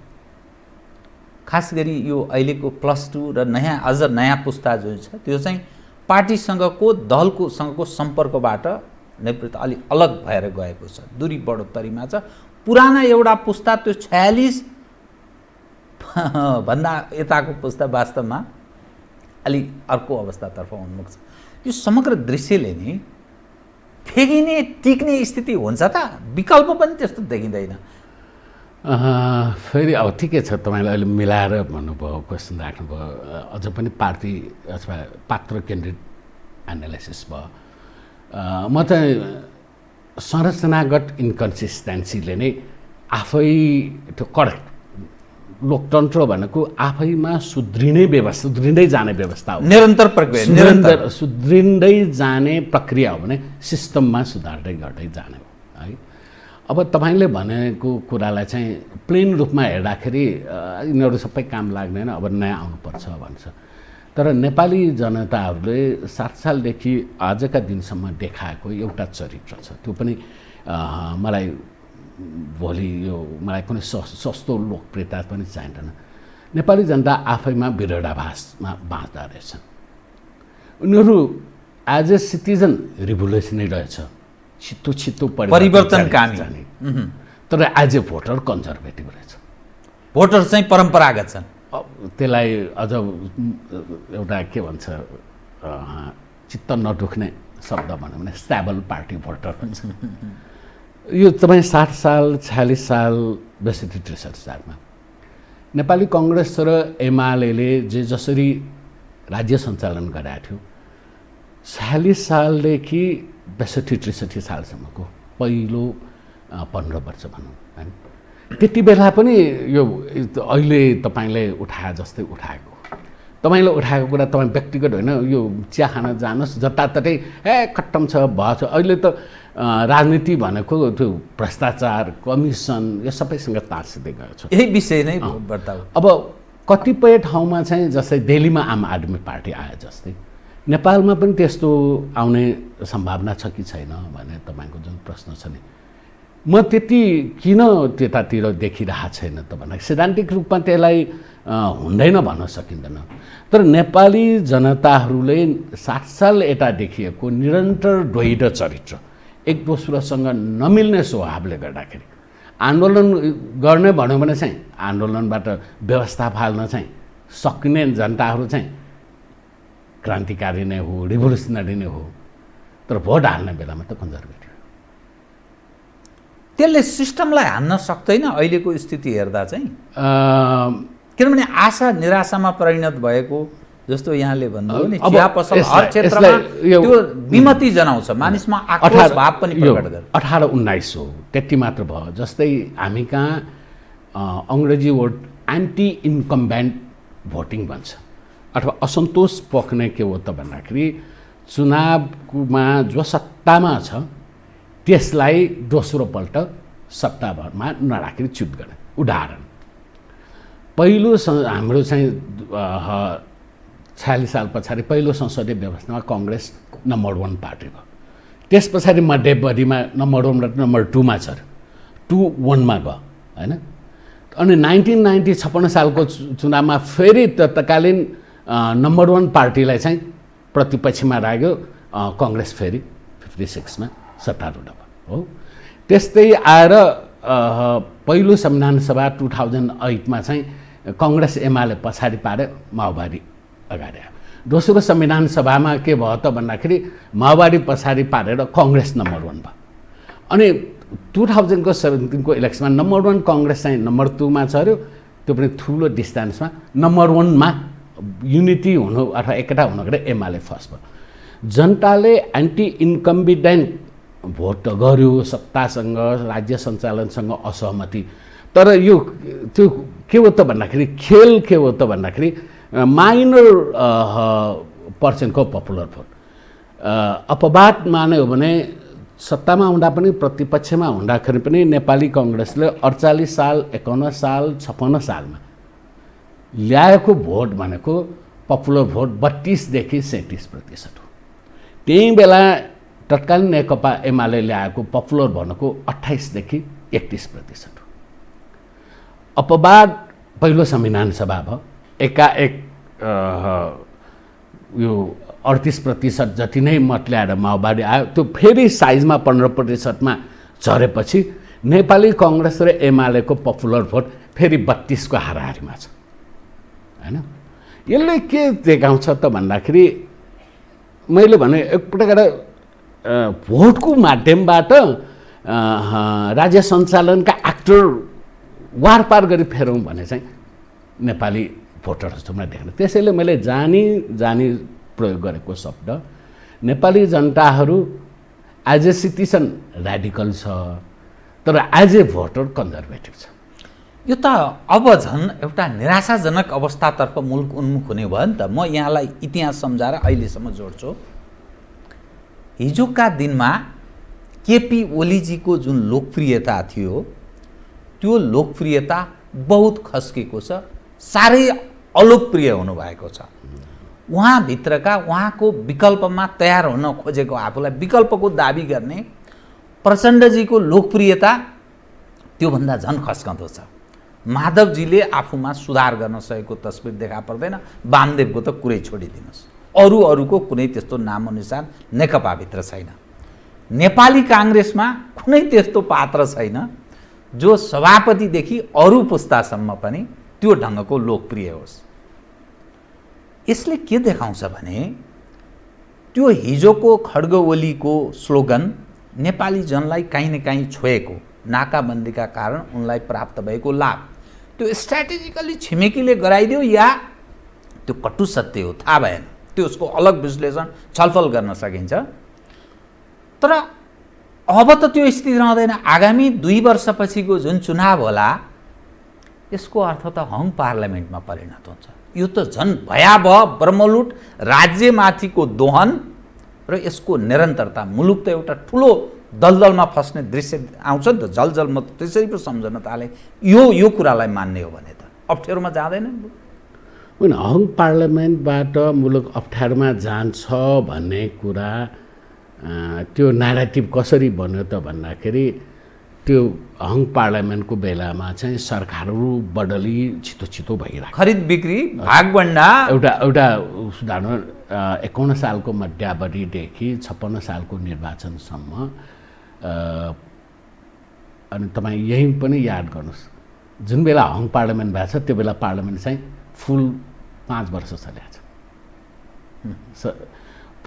S6: खास गरी यो अहिलेको +2 र अझ नयाँ पुस्ता जो छ त्यो चाहिँ पार्टीसँगको दलकोसँगको सम्पर्कबाट नेतृत्व अलि अलग भएर गएको छ, दूरी बढोत्तरीमा छ। पुराना एउटा पुस्ता त्यो 46 भन्दा यताको पुस्ता वास्तवमा अलि अर्को अवस्थातर्फ उन्मुख छ। यो समग्र दृश्यले नि फेगिने टिक्ने स्थिति हुन्छ त, विकल्प पनि त्यस्तो देखिँदैन।
S7: फेरि अब ठिकै छ, तपाईँले अहिले मिलाएर भन्नुभयो, क्वेसन राख्नुभयो, अझ पनि पार्टी अथवा पात्र केन्द्रित एनालाइसिस भयो। म चाहिँ संरचनागत इन्कन्सिस्टेन्सीले नै आफै त्यो करेक्ट लोकतन्त्र भनेको आफैमा सुध्रिँदै जाने व्यवस्था हो,
S6: निरन्तर प्रक्रिया,
S7: सुध्रिँदै जाने प्रक्रिया हो भने सिस्टममा सुधार्दै गर्दै जाने हो है। अब तपाईँले भनेको कुरालाई चाहिँ प्लेन रूपमा हेर्दाखेरि यिनीहरू सबै काम लाग्दैन, अब नयाँ आउनुपर्छ भन्छ। तर नेपाली जनताहरूले 7 सालदेखि आजका दिनसम्म देखाएको एउटा चरित्र छ, त्यो पनि मलाई भोलि यो मलाई कुनै सस्तो लोकप्रियता पनि चाहिँदैन। नेपाली जनता आफैमा विरोधाभासमा बाँच्दा रहेछन्। उनीहरू एज ए सिटिजन रिभोल्युसनै रहेछ, छिटो
S6: परिवर्तनकामी,
S7: तर एज ए भोटर कन्जर्भेटिभ रहेछ।
S6: भोटर चाहिँ परम्परागत छन्।
S7: त्यसलाई अझ एउटा के भन्छ, चित्त नदुख्ने शब्द भनौँ भने स्ट्याबल पार्टी भोटर भन्छ। यो तपाईँ 60 साल 46 साल 62-63 सालमा नेपाली कङ्ग्रेस र एमाले जे जसरी राज्य सञ्चालन गरेको थियो, 46 सालदेखि 62-63 सालसम्मको पहिलो 15 वर्ष भनौँ होइन, त्यति बेला पनि यो अहिले तपाईँले उठाए जस्तै उठाएको, तपाईँले उठाएको कुरा तपाईँ व्यक्तिगत होइन, यो चिया खान जानुहोस् जताततै खट्टम छ भएछ। अहिले त राजनीति भनेको त्यो भ्रष्टाचार, कमिसन यो सबैसँग तार्सिँदै गएको छ।
S6: यही विषय नै बढ्ता।
S7: अब कतिपय ठाउँमा चाहिँ जस्तै दिल्लीमा आम आदमी पार्टी आए जस्तै नेपालमा पनि त्यस्तो आउने सम्भावना छ कि छैन भने तपाईँको जुन प्रश्न छ नि, म त्यति किन त्यतातिर देखिरहेको छैन त भन्दा सैद्धान्तिक रूपमा त्यसलाई हुँदैन भन्न सकिँदैन। तर नेपाली जनताहरूले 60 साल यता देखिएको निरन्तर द्वैध चरित्र, एक दोस्रोसँग नमिल्ने स्वभावले गर्दाखेरि आन्दोलन गर्ने भन्यो भने चाहिँ आन्दोलनबाट व्यवस्था फाल्न चाहिँ सक्ने जनताहरू चाहिँ क्रान्तिकारी नै हो, रिभोल्युसनरी नै हो, तर भोट हाल्ने बेलामा त कन्जर्भेटिभ।
S6: त्यसले सिस्टमलाई हान्न सक्दैन अहिलेको स्थिति हेर्दा चाहिँ, किनभने आशा निराशामा परिणत भएको जस्तो यहाँले भन्नुभयो नि, चिया पसल हर क्षेत्रमा त्यो विमति जनाउँछ, मानिसमा आक्रोश भाव पनि प्रकट गर्छ।
S7: 18-19 हो त्यति मात्र भयो। जस्तै हामी कहाँ अङ्ग्रेजी वर्ड एन्टी इन्कम्बेन्ट भोटिङ भन्छ, अथवा असन्तोष पोख्ने के हो त भन्दाखेरि चुनावमा जो सत्तामा छ त्यसलाई दोस्रोपल्ट सत्ताभरमा नराखेर च्युत गर्ने। उदाहरण, पहिलो हाम्रो चाहिँ 46 साल पछाडि पहिलो संसदीय व्यवस्थामा कङ्ग्रेस नम्बर 1 पार्टी भयो। त्यस पछाडि मध्यवधिमा नम्बर 1 र नम्बर 2 मा छर्यो, 2-1 मा गयो होइन। अनि 1956 सालको चुनावमा फेरि तत्कालीन नम्बर 1 पार्टीलाई चाहिँ प्रतिपक्षमा राख्यो, कङ्ग्रेस फेरि 56 मा सत्तारूढ भयो हो। त्यस्तै आएर पहिलो संविधान सभा 2008 मा चाहिँ कङ्ग्रेस एमाले पछाडि पारे, माओवादी अगाडि आयो। दोस्रो संविधान सभामा के भयो त भन्दाखेरि माओवादी पछाडि पारेर कङ्ग्रेस नम्बर 1 भयो। अनि 2017 को इलेक्सनमा नम्बर 1 कङ्ग्रेस चाहिँ नम्बर 2 मा छर्यो, त्यो पनि ठुलो डिस्टेन्समा। नम्बर 1 मा युनिटी हुनु अथवा एकता हुनको लागि एमाले फर्स्ट भयो। जनताले एन्टी इन्कम्बिडेन्ट भोट गर्यो, सत्तासँग राज्य सञ्चालनसँग असहमति। तर यो त्यो के हो त भन्दाखेरि खेल के हो त भन्दाखेरि माइनर पर्सेन्टको पपुलर भोट। अपवाद मान्यो भने सत्तामा हुँदा पनि प्रतिपक्षमा हुँदाखेरि पनि नेपाली कङ्ग्रेसले 48 साल, 51 साल, 56 सालमा ल्याएको भोट भनेको पपुलर भोट 32 देखि 37% हो। त्यही बेला तत्कालीन नेकपा एमाले ल्याएको पपुलर भनेको 28 देखि 31% हो। अपवाद पहिलो संविधान सभा भयो, एकाएक यो 38% जति नै मत ल्याएर माओवादी आयो। त्यो फेरि साइजमा 15% मा झरेपछि नेपाली कङ्ग्रेस र एमालेको पपुलर भोट फेरि 32 को हाराहारीमा छ हैन। यसले के देखाउँछ त भन्दाखेरि मैले भने एक प्रकार भोटको माध्यमबाट राज्य सञ्चालनका एक्टर वारपार गरी फेरौँ भने चाहिँ नेपाली भोटरहरूमा देख्न। त्यसैले मैले जानी प्रयोग गरेको शब्द नेपाली जनताहरू एज ए सिटिजन र्याडिकल छ, तर एज ए भोटर कन्जर्भेटिभ छ।
S6: यो त अब झन् एउटा निराशाजनक अवस्थातर्फ मुलुक उन्मुख हुने भयो नि त। म यहाँलाई इतिहास सम्झाएर अहिलेसम्म जोड्छु। हिजोका दिनमा केपी ओलीजीको जुन लोकप्रियता थियो, त्यो लोकप्रियता बहुत खस्केको छ, साह्रै अलोकप्रिय हुनुभएको छ। उहाँभित्रका उहाँको विकल्पमा तयार हुन खोजेको आफूलाई विकल्पको दाबी गर्ने प्रचण्डजीको लोकप्रियता त्योभन्दा झन् खस्कँदो छ। माधवजीले आफूमा सुधार गर्न सकेको तस्बिर देखा पर्दैन। वामदेवको त कुरै छोडिदिनुहोस्, अरूको कुनै त्यस्तो नामअनुसार नेकपाभित्र छैन। नेपाली काङ्ग्रेसमा कुनै त्यस्तो पात्र छैन जो सभापतिदेखि अरू पुस्तासम्म पनि त्यो ढङ्गको लोकप्रिय होस्। यसले के देखाउँछ भने त्यो हिजोको खड्ग ओलीको स्लोगन नेपाली जनलाई काहीँ न काहीँ छोएको, नाकाबन्दीका कारण उनलाई प्राप्त भएको लाभ त्यो स्ट्राटेजिकली छिमेकीले गराइदियो या त्यो कटु सत्य हो थाहा भएन। त्यो उसको अलग विश्लेषण छलफल गर्न सकिन्छ। तर अब त त्यो स्थिति रहँदैन। आगामी 2 वर्षपछिको जुन चुनाव होला यसको अर्थ त हङ पार्लियामेन्टमा परिणत हुन्छ। यो त झन् भयावह ब्रह्मलुट राज्यमाथिको दोहन र यसको निरन्तरता। मुलुक त एउटा ठुलो दलदलमा फस्ने दृश्य आउँछ नि त। जलजल म त्यसरी पो सम्झन थालेँ। यो कुरालाई मान्ने हो भने त अप्ठ्यारोमा जाँदैन।
S7: होइन, हङ पार्लियामेन्टबाट मुलुक अप्ठ्यारोमा जान्छ भन्ने कुरा त्यो न्यारेटिभ कसरी बन्यो त भन्दाखेरि त्यो हङ पार्लियामेन्टको बेलामा चाहिँ सरकारहरू बढली छिटो भइरहेको,
S6: खरिद बिक्री भागबण्डा
S7: एउटा उदाहरण 51 सालको मध्यावधिदेखि 56 सालको निर्वाचनसम्म। अनि तपाईँ यही पनि याद गर्नुहोस्, जुन बेला हङ पार्लियामेन्ट भएको छ त्यो बेला पार्लियामेन्ट चाहिँ फुल 5 वर्ष चलेको छ।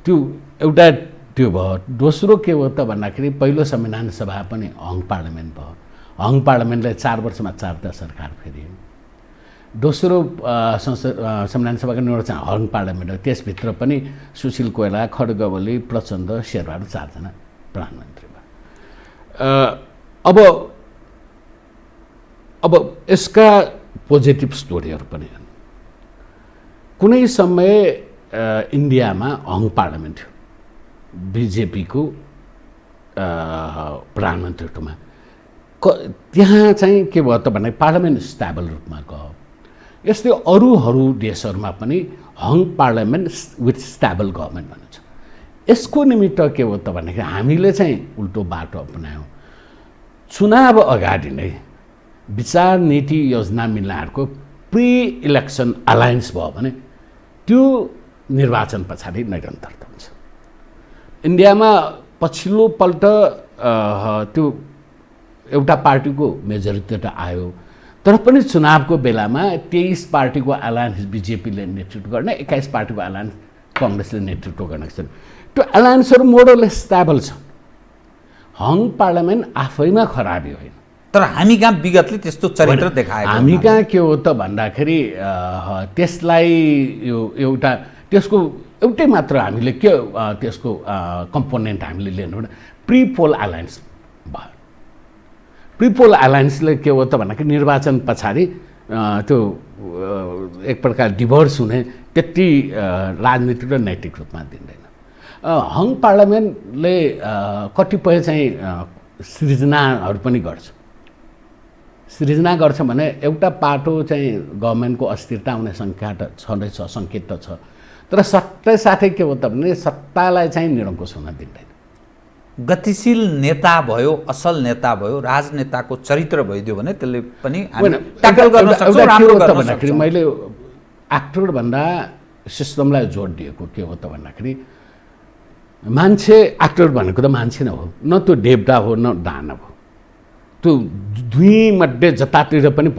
S7: त्यो एउटा त्यो भयो। दोस्रो के हो त भन्दाखेरि पहिलो संविधान सभा पनि हङ पार्लियामेन्ट भयो। हङ पार्लियामेन्टले 4 वर्षमा 4टा सरकार फेरि। दोस्रो संविधान सभाको निर्वाचन हङ पार्लियामेन्ट हो। त्यसभित्र पनि सुशील कोइराला, खड्ग ओली, प्रचण्ड, शेरबहादुर 4 जना प्रधानमन्त्री भयो। अब यसका पोजिटिभ स्टोरीहरू पनि छन्। कुनै समय इन्डियामा हङ पार्लियामेन्ट थियो। बिजेपीको प्रधानमन्त्रीत्वमा त्यहाँ चाहिँ के भयो त भने पार्लियामेन्ट स्ट्याबल रूपमा गयो। यस्तै अरू देशहरूमा पनि हङ पार्लियामेन्ट विथ स्ट्याबल गभर्मेन्ट भन्छ। यसको निमित्त के हो त भन्दाखेरि हामीले चाहिँ उल्टो बाटो अपनायौँ। चुनाव अगाडि नै विचार नीति योजना मिल्नेहरूको प्री इलेक्सन अलायन्स भयो भने त्यो निर्वाचन पछाडि निरन्तरता हुन्छ। इन्डियामा पछिल्लोपल्ट त्यो एउटा पार्टीको मेजोरिटी त आयो, तर पनि चुनावको बेलामा 23 पार्टीको अलायन्स बिजेपीले नेतृत्व गर्ने, 21 पार्टीको अलायन्स कङ्ग्रेसले नेतृत्व गर्ने छन्। त्यो अलायन्सहरू मोडल स्ट्याबल छ। हङ पार्लियामेन्ट आफैमा खराबी होइन,
S6: तर हामी कहाँ विगतले त्यस्तो चरित्र देखाएको
S7: हामी कहाँ के हो त भन्दाखेरि त्यसलाई यो एउटा त्यसको एउटै मात्र हामीले के त्यसको कम्पोनेन्ट हामीले लिनु भने प्रिपोल अलायन्स भयो। प्रिपोल अलायन्सले के हो त भन्दाखेरि निर्वाचन पछाडि त्यो एक प्रकार डिभोर्स हुने त्यति राजनीतिक र नैतिक रूपमा दिँदैन। हङ पार्लियामेन्टले कतिपय चाहिँ सृजनाहरू पनि गर्छ। सृजना गर्छ भने एउटा पाटो चाहिँ गभर्मेन्टको अस्थिरता हुने सङ्ख्या त छँदैछ, सङ्केत त छ, तर साथै के हो त भने सत्तालाई चाहिँ निरङ्कुश हुन दिँदैन।
S6: गतिशील नेता भयो, असल नेता भयो, राजनेताको चरित्र भइदियो भने त्यसले पनि ट्याकल गर्न सक्छौँ, राम्रो गर्न सक्छौँ।
S7: मैले एक्टर भन्दा सिस्टमलाई जोड दिएको के हो त भन्दाखेरि मान्छे एक्टर भनेको त मान्छे नै हो, न त्यो देवता हो न दानव हो। त्यो दुईमध्ये जतातिर पनि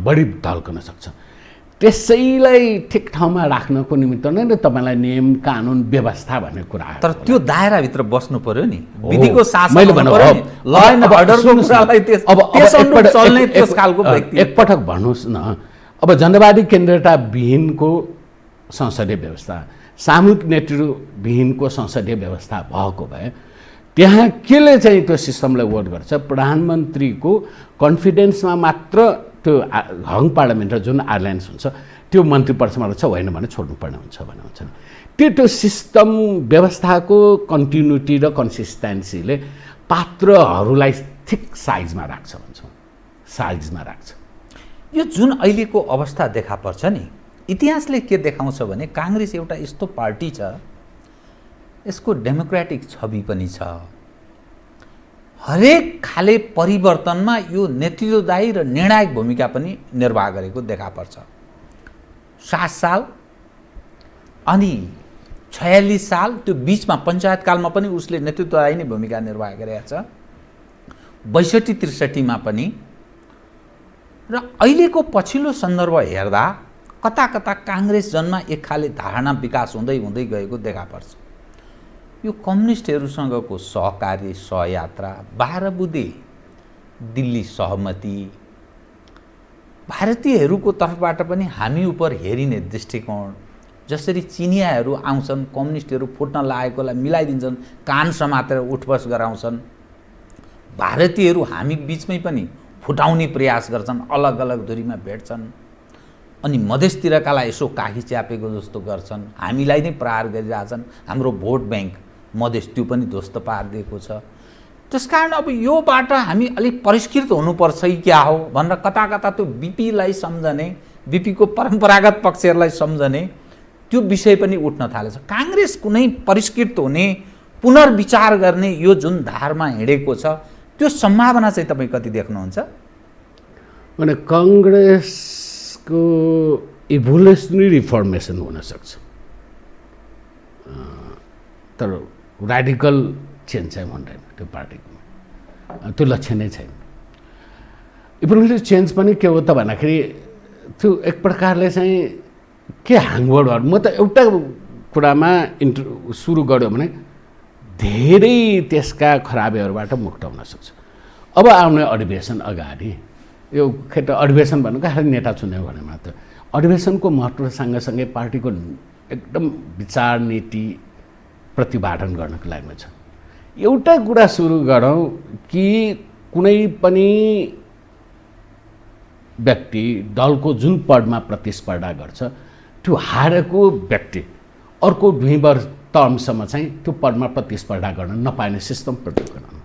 S7: बढी ढल्कन सक्छ। त्यसैलाई ठिक ठाउँमा राख्नको निमित्त नै तपाईँलाई नियम कानुन व्यवस्था भन्ने कुरा आयो।
S6: तर त्यो दायराभित्र बस्नु पर्यो नि, विधिको शासन
S7: मैले
S6: हुनु पर्यो नि, ल एन्ड अर्डरको कुरालाई त्यस खालको व्यक्ति
S7: एकपटक भन्नुहोस् न। अब जनवादी केन्द्रता विहीनको संसदीय व्यवस्था, सामूहिक नेतृत्व विहीनको संसदीय व्यवस्था भएको भए त्यहाँ केले चाहिँ त्यो सिस्टमलाई वर्क गर्छ? प्रधानमन्त्रीको कन्फिडेन्समा मात्र त्यो हङ पार्लियामेन्ट र जुन अलायन्स हुन्छ त्यो मन्त्री परिषदमा रहेछ, होइन भने छोड्नुपर्ने हुन्छ भने हुन्छ। त्यो सिस्टम व्यवस्थाको कन्टिन्युटी र कन्सिस्टेन्सीले पात्रहरूलाई ठिक साइजमा राख्छ भन्छौँ, साइजमा राख्छ।
S6: यो जुन अहिलेको अवस्था देखा पर्छ नि, इतिहासले के देखाउँछ भने काङ्ग्रेस एउटा यस्तो पार्टी छ, यसको डेमोक्रेटिक छवि पनि छ। हरेक खाले परिवर्तनमा यो नेतृत्वदायी र निर्णायक भूमिका पनि निर्वाह गरेको देखा पर्छ। 7 साल अनि 46 साल त्यो बिचमा पञ्चायतकालमा पनि उसले नेतृत्वदायी नै भूमिका निर्वाह गरेको छ। 62-63 मा पनि र अहिलेको पछिल्लो सन्दर्भ हेर्दा कता कता काङ्ग्रेस जनमा एक खाले धारणा विकास हुँदै हुँदै गएको देखा पर्छ। यो कम्युनिस्टहरूसँगको सहकार्य सहयात्रा, 12 बुँदे दिल्ली सहमति, भारतीयहरूको तर्फबाट पनि हामी उप हेरिने दृष्टिकोण, जसरी चिनियाहरू आउँछन् कम्युनिस्टहरू फुट्न लागेकोलाई मिलाइदिन्छन्, कान समातेर उठबस गराउँछन्, भारतीयहरू हामी बिचमै पनि फुटाउने प्रयास गर्छन्, अलग अलग दूरीमा भेट्छन्, अनि मधेसतिरकालाई यसो काखी च्यापेको जस्तो गर्छन्, हामीलाई नै प्रहार गरिरहेछन्, हाम्रो भोट ब्याङ्क मधेस त्यो पनि ध्वस्त पारिदिएको छ। त्यसकारण अब योबाट हामी अलिक परिष्कृत हुनुपर्छ कि क्या हो भनेर कता कता त्यो बिपीलाई सम्झने, बिपीको परम्परागत पक्षहरूलाई सम्झने त्यो विषय पनि उठ्न थालेछ। काङ्ग्रेस कुनै परिष्कृत हुने, पुनर्विचार गर्ने यो जुन धारमा हिँडेको छ त्यो सम्भावना चाहिँ तपाईँ कति देख्नुहुन्छ?
S7: भने काङ्ग्रेसको इभोल्युसनरी रिफर्मेसन हुनसक्छ, तर राडिकल चेन्ज चाहिँ हुँदैन त्यो पार्टीको, त्यो लक्ष्य नै छैन। इभोल्युसनरी चेन्ज पनि के हो त भन्दाखेरि त्यो एक प्रकारले चाहिँ के ह्याङवर्डहरू, म त एउटा कुरामा सुरु गऱ्यो भने धेरै त्यसका खराबीहरूबाट मुक्त हुन सक्छ। अब आउने अधिवेशन अगाडि यो खेत अधिवेशन भनेको खालि नेता चुन्यो भने मात्र, अधिवेशनको महत्त्व सँगसँगै पार्टीको एकदम विचार नीति प्रतिपादन गर्नको लागि छ। एउटा कुरा सुरु गरौँ कि कुनै पनि व्यक्ति दलको जुन पदमा प्रतिस्पर्धा गर्छ त्यो हारेको व्यक्ति अर्को 2 वर्ष टर्मसम्म चाहिँ त्यो पदमा प्रतिस्पर्धा गर्न नपाइने सिस्टम प्रयोग गराउनु।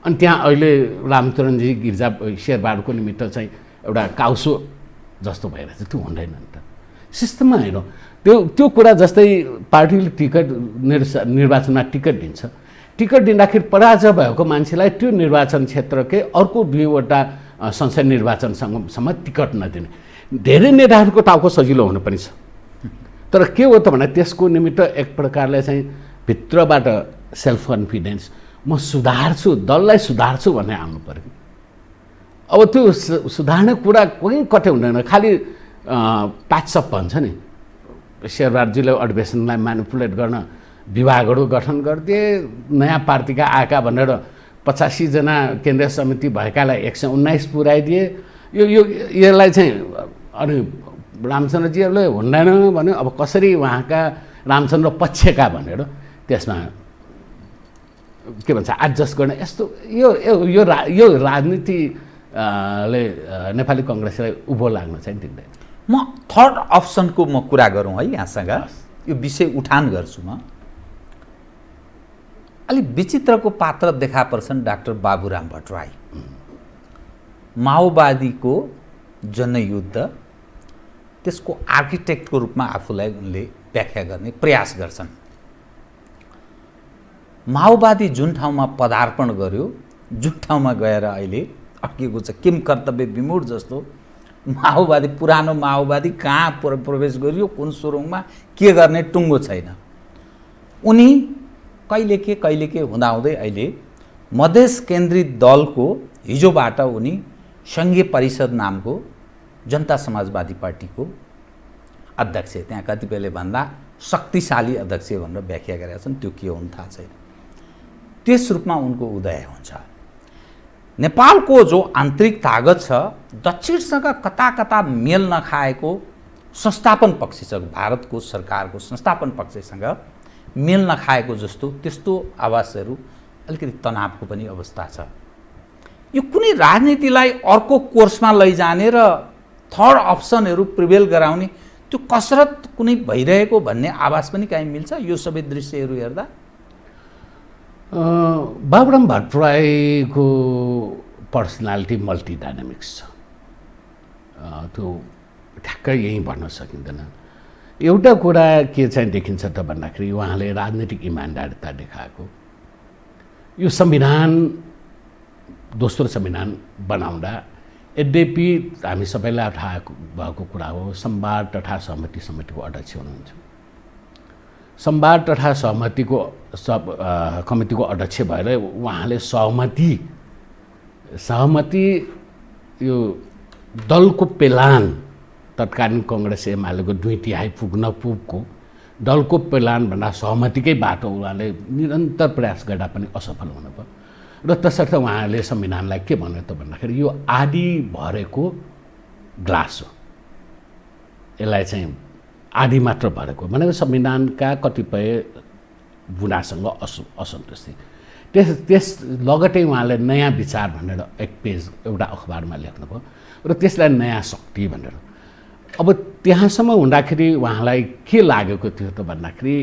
S7: अनि त्यहाँ अहिले रामचरणजी गिर्जा शेरबहादुरको निमित्त चाहिँ एउटा काउसो जस्तो भइरहेछ, त्यो हुँदैन नि त सिस्टममा होइन। त्यो कुरा जस्तै पार्टीले टिकट निर्वाचनमा टिकट दिन्छ, टिकट दिँदाखेरि पराजय भएको मान्छेलाई त्यो निर्वाचन क्षेत्रकै अर्को 2वटा संसद निर्वाचनसम्म टिकट नदिने। धेरै नेताहरूको टाउको सजिलो हुनु पनि छ, तर के हो त भने त्यसको निमित्त एक प्रकारले चाहिँ भित्रबाट सेल्फ कन्फिडेन्स, म सुधार्छु, दललाई सुधार्छु भन्ने आउनु पऱ्यो। अब त्यो सुधार्ने कुरा कोही कतै हुँदैन, खालि प्याचअप भन्छ नि। शेरबहादुरजीले अधिवेशनलाई म्यानिपुलेट गर्न विभागहरू गठन गरिदिए, नयाँ पार्टीका आएका भनेर 85 जना केन्द्रीय समिति भएकालाई 119 पुर्याइदिए। यसलाई चाहिँ अनि रामचन्द्रजीहरूले हुँदैन भन्यो, अब कसरी उहाँका रामचन्द्र पक्षका भनेर त्यसमा के भन्छ एडजस्ट गर्ने। यस्तो यो राजनीतिले नेपाली कङ्ग्रेसलाई उभो लाग्न चाहिँ दिँदैन।
S6: म थर्ड अप्सनको म कुरा गरौँ है यहाँसँग, यो विषय उठान गर्छु म। अलि विचित्रको पात्र देखा पर्छन् डाक्टर बाबुराम भट्टराई। माओवादीको जनयुद्ध त्यसको आर्किटेक्टको रूपमा आफूलाई उनले व्याख्या गर्ने प्रयास गर्छन्। माओवादी जुन ठाउँमा पदार्पण गर्यो, जुन ठाउँमा गएर अहिले अड्किएको छ, किम कर्तव्य विमूढ जस्तो माओवादी, पुरानो माओवादी कहाँ प्रवेश गरियो, कुन सुरुङमा के गर्ने टुङ्गो छैन। उनी कहिले के हुँदाहुँदै अहिले मधेस केन्द्रित दलको हिजोबाट उनी सङ्घीय परिषद नामको जनता समाजवादी पार्टीको अध्यक्ष, त्यहाँ कतिपयले भन्दा शक्तिशाली अध्यक्ष भनेर व्याख्या गरेका छन्, त्यो के हुन् थाहा छैन। त्यस रूपमा उनको उदय हुन्छ। नेपालको जो आन्तरिक तागत छ, दक्षिणसँग कता कता मेल नखाएको संस्थापन पक्ष छ, भारतको सरकारको संस्थापन पक्षसँग मेल नखाएको जस्तो त्यस्तो आवाजहरू, अलिकति तनावको पनि अवस्था छ। यो कुनै राजनीतिलाई अर्को कोर्समा लैजाने र थर्ड अप्सनहरू प्रिभेल गराउने त्यो कसरत कुनै भइरहेको भन्ने आवाज पनि काहीँ मिल्छ यो सबै दृश्यहरू हेर्दा।
S7: बाबुराम भट्टराईको पर्सनालिटी मल्टी डाइनामिक्स छ, त्यो ठ्याक्कै यहीँ भन्न सकिँदैन। एउटा कुरा के चाहिँ देखिन्छ त भन्दाखेरि उहाँले राजनीतिक इमान्दारिता देखाएको। यो संविधान, दोस्रो संविधान बनाउँदा यद्यपि हामी सबैलाई थाहा भएको कुरा हो, संवाद तथा सहमति समितिको अध्यक्ष हुनुहुन्छ। संवाद तथा सहमतिको कमिटीको अध्यक्ष भएर उहाँले सहमति यो दलको पेलान, तत्कालीन कङ्ग्रेस एमालेको 2/3 पुग्नको दलको पेलान भन्दा सहमतिकै बाटो उहाँले निरन्तर प्रयास गर्दा पनि असफल हुनुभयो। र तसर्थ उहाँले संविधानलाई के भन्यो त भन्दाखेरि यो आधी भरेको ग्लास हो, यसलाई चाहिँ आधी मात्र भरेको भनेको संविधानका कतिपय बुँदासँग असन्तुष्टि। त्यस लगटै उहाँले नयाँ विचार भनेर एक पेज एउटा अखबारमा लेख्नुभयो र त्यसलाई नयाँ शक्ति भनेर। अब त्यहाँसम्म हुँदाखेरि उहाँलाई के लागेको थियो त भन्दाखेरि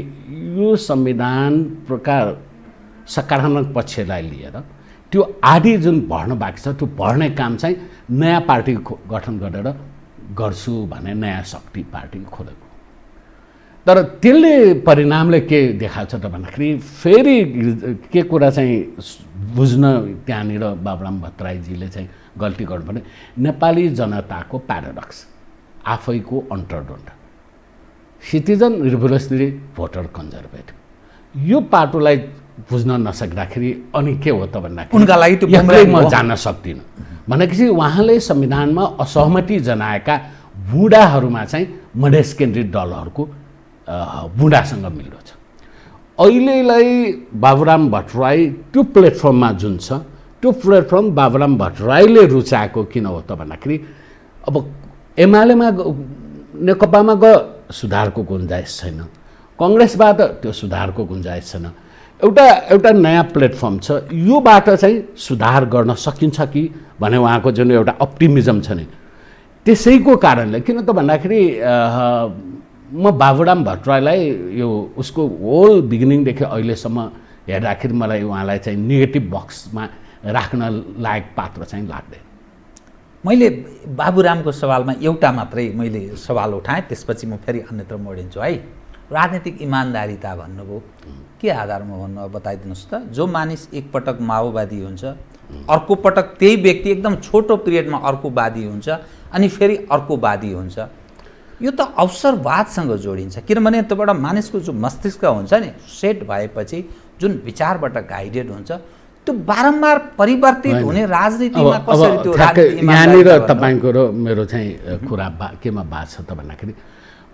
S7: यो संविधान प्रकार सकारात्मक पक्षलाई लिएर त्यो आधी जुन भर्न बाँकी छ त्यो भर्ने काम चाहिँ नयाँ पार्टी गठन गरेर गर्छु भने नयाँ शक्ति पार्टी खोलेको। तर त्यसले परिणामले के देखाएको छ त भन्दाखेरि फेरि के कुरा चाहिँ बुझ्न त्यहाँनिर बाबुराम भट्टराईजीले चाहिँ गल्ती गर्नुपर्ने, नेपाली जनताको प्याराडक्स, आफैको अन्तर्द्वन्द, सिटिजन रिभोल्युसनरी भोटर कन्जर्भेटिभ, यो पाटोलाई बुझ्न नसक्दाखेरि अनि के हो त भन्दाखेरि
S6: उनका लागि त्यो
S7: म जान्न सक्दिनँ भनेपछि उहाँले संविधानमा असहमति जनाएका बुढाहरूमा चाहिँ मधेस केन्द्रित दलहरूको बुढासँग मिल्दो छ। अहिलेलाई बाबुराम भट्टराई त्यो प्लेटफर्ममा जुन छ, त्यो प्लेटफर्म बाबुराम भट्टराईले रुचाएको किन हो त भन्दाखेरि अब एमालेमा नेकपामा सुधारको गुन्जाइस छैन, कङ्ग्रेसबाट त्यो सुधारको गुन्जाइस छैन, एउटा नयाँ प्लेटफर्म छ, योबाट चाहिँ सुधार गर्न सकिन्छ कि भने उहाँको जुन एउटा अप्टिमिजम छ नि, त्यसैको कारणले किन त भन्दाखेरि म बाबुराम भट्टराईलाई यो उसको होल बिगिनिङदेखि अहिलेसम्म हेर्दाखेरि मलाई उहाँलाई चाहिँ नेगेटिभ बक्समा राख्न लायक पात्र चाहिँ लाग्दैन।
S6: मैले बाबुरामको सवालमा एउटा मात्रै मैले सवाल उठाएँ, त्यसपछि म फेरि अन्यत्र मोडिन्छु है। राजनीतिक इमान्दारिता भन्नुभयो, के आधारमा भन्नु अब बताइदिनुहोस् त। जो मानिस एकपटक माओवादी हुन्छ, अर्को पटक त्यही व्यक्ति एकदम छोटो पिरियडमा अर्को वादी हुन्छ, अनि फेरि अर्को वादी हुन्छ, यो त अवसरवादसँग जोडिन्छ। किनभने त्योबाट मानिसको जो मस्तिष्क हुन्छ नि, सेट भएपछि जुन विचारबाट गाइडेड हुन्छ, त्यो बारम्बार परिवर्तित हुने राजनीतिमा कसरी त्यो
S7: यहाँनिर तपाईँको र मेरो चाहिँ कुरा केमा बात छ त भन्दाखेरि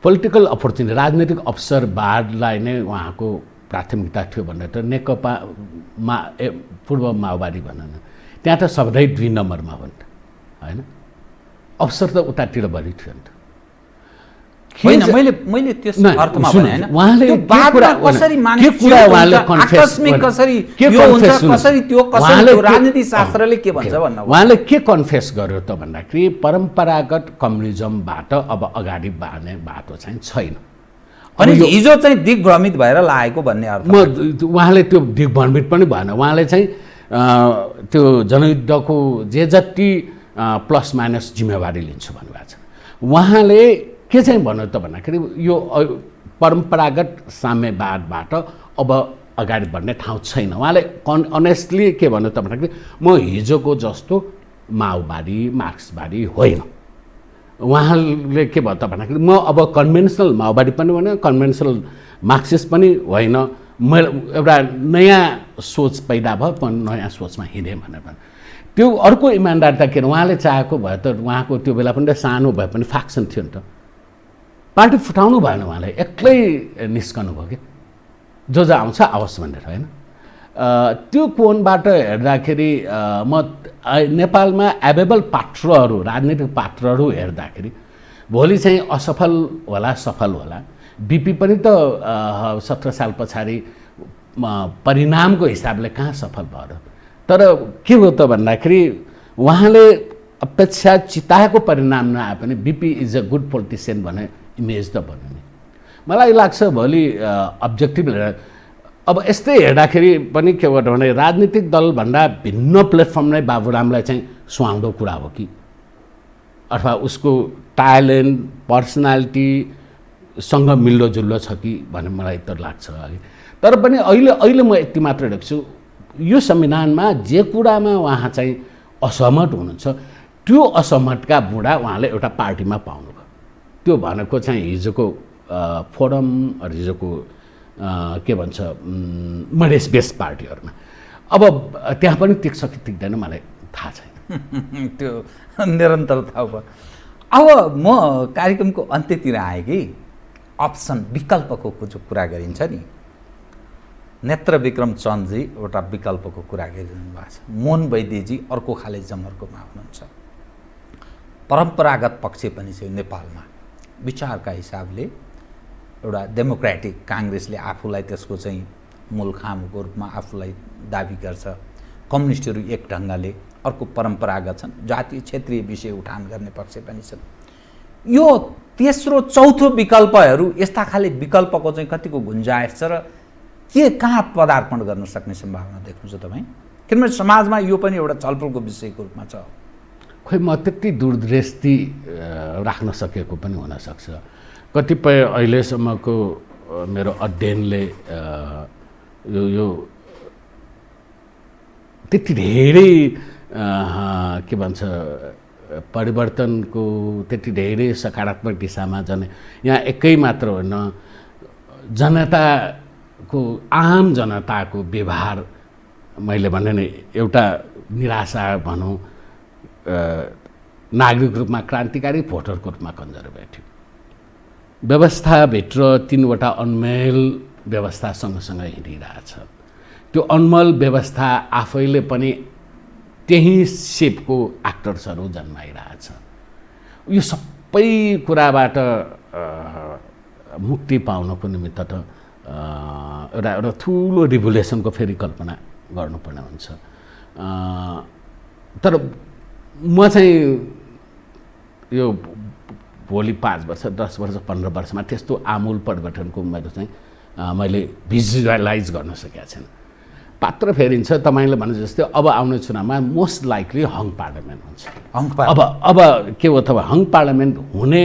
S7: पोलिटिकल अपर्च्युनिटी, राजनीतिक अवसरवादलाई नै उहाँको प्राथमिकता थियो भनेर त नेकपा पूर्व माओवादी भनौँ न, त्यहाँ त सबै 2 नम्बरमा हो नि त, होइन? अवसर त उतातिर बढी थियो नि त।
S6: होइन, मैले त्यस अर्थमा भने हैन,
S7: उहाँले
S6: त्यो बादमा कसरी मानिस आकस्मिक कसरी यो हुन्छ, कसरी त्यो कसरी राजनीति शास्त्रले के भन्छ भन्न
S7: उहाँले के कन्फेस गर्यो त भन्दाखेरि परम्परागत कम्युनिजमबाट अब अगाडि बढ्ने बाटो चाहिँ छैन।
S6: अनि हिजो चाहिँ दिग्भ्रमित भएर लागेको भन्ने अर्थ
S7: उहाँले त्यो दिग्भ्रमित पनि भएन। उहाँले चाहिँ त्यो जनयुद्धको जे जति प्लस माइनस जिम्मेवारी लिन्छु भन्नुभएको छ। उहाँले के चाहिँ भन्नु त भन्दाखेरि यो परम्परागत साम्यवादबाट अब अगाडि बढ्ने ठाउँ छैन। उहाँले अनेस्टली के भन्नु त भन्दाखेरि म हिजोको जस्तो माओवादी मार्क्सवादी होइन। उहाँले के भयो त भन्दाखेरि म अब कन्भेन्सनल माओवादी पनि होइन, कन्भेन्सनल मार्क्सिस्ट पनि होइन, मैले एउटा नयाँ सोच पैदा भयो, नयाँ सोचमा हिँडेँ भनेर त्यो अर्को इमान्दारिता के उहाँले चाहेको भए त उहाँको त्यो बेला पनि सानो भए पनि फ्याक्सन थियो नि त, पार्टी फुटाउनु भएन, उहाँले एक्लै निस्कनु भयो कि जो आउँछ आओस् भनेर, होइन? त्यो कोणबाट हेर्दाखेरि म नेपालमा एभेबल पात्रहरू, राजनीतिक पात्रहरू हेर्दाखेरि भोलि चाहिँ असफल होला सफल होला। बिपी पनि त 17 साल पछाडि परिणामको हिसाबले कहाँ सफल भयो, तर के हो त भन्दाखेरि उहाँले अपेक्षा चिताएको परिणाम नआए पनि BP is a good politician भने इमेज त बन्यो नि। मलाई लाग्छ भोलि अब्जेक्टिभ अब यस्तै हेर्दाखेरि पनि के गर्नु भने राजनीतिक दलभन्दा भिन्न प्लेटफर्म नै बाबुरामलाई चाहिँ सुहाउँदो कुरा हो कि, अथवा उसको ट्यालेन्ट पर्सनालिटीसँग मिल्दोजुल्दो छ कि भन्ने मलाई त लाग्छ है। तर पनि अहिले म यति मात्र देख्छु, यो संविधानमा जे कुरामा उहाँ चाहिँ असहमत हुनुहुन्छ त्यो असहमतका बुँडा उहाँले एउटा पार्टीमा पाउनुभयो। त्यो भनेको चाहिँ हिजोको फोरम हिजोको के भन्छ मधेस बेस्ट पार्टीहरूमा। अब त्यहाँ पनि टिक्छ कि टिक्दैन मलाई थाहा छैन,
S6: त्यो निरन्तरता भयो। अब म कार्यक्रमको अन्त्यतिर आएँ कि अप्सन विकल्पको जो कुरा गरिन्छ नि, नेत्र विक्रम चन्दजी एउटा विकल्पको कुरा गरिरहनु भएको छ, मोहन वैद्यजी अर्को खाले जमर्कोमा हुनुहुन्छ। परम्परागत पक्ष पनि छ नेपालमा विचारका हिसाबले। एउटा डेमोक्रेटिक काङ्ग्रेसले आफूलाई त्यसको चाहिँ मूल खामको रूपमा आफूलाई दाबी गर्छ, कम्युनिस्टहरू एक ढङ्गले, अर्को परम्परागत छन्, जातीय क्षेत्रीय विषय उठान गर्ने पक्ष पनि छन्। यो तेस्रो चौथो विकल्पहरू, यस्ता खाले विकल्पको चाहिँ कतिको गुन्जाइस छ र के कहाँ पदार्पण गर्न सक्ने सम्भावना देख्नुहुन्छ तपाईँ? किनभने समाजमा यो पनि एउटा छलफलको विषयको रूपमा छ।
S7: खोइ म त्यति दूरदृष्टि राख्न सकेको पनि हुनसक्छ। कतिपय अहिलेसम्मको मेरो अध्ययनले यो त्यति धेरै के भन्छ परिवर्तनको त्यति धेरै सकारात्मक दिशामा जाने, यहाँ एकै मात्र होइन, जनताको आम जनताको व्यवहार मैले भने नि एउटा निराशा भनौँ, नागरिक रूपमा क्रान्तिकारी, भोटरको रूपमा कन्जर्भेटिभ, व्यवस्थाभित्र 3वटा अनमेल व्यवस्था सँगसँगै हिँडिरहेछ। त्यो अनमल व्यवस्था आफैले पनि त्यही सेपको एक्टर्सहरू जन्माइरहेछ। यो सबै कुराबाट मुक्ति पाउनको निमित्त त एउटा ठुलो रिभोल्युसनको फेरि कल्पना गर्नुपर्ने हुन्छ। तर म चाहिँ यो भोलि 5 वर्ष 10 वर्ष 15 वर्षमा त्यस्तो आमूल परिवर्तनको मैले भिजुअलाइज गर्न सकेको छैन। पात्र फेरिन्छ तपाईँले भने जस्तै अब आउने चुनावमा मोस्ट लाइकली हङ पार्लियामेन्ट हुन्छ। अब के हो अथवा हङ पार्लियामेन्ट हुने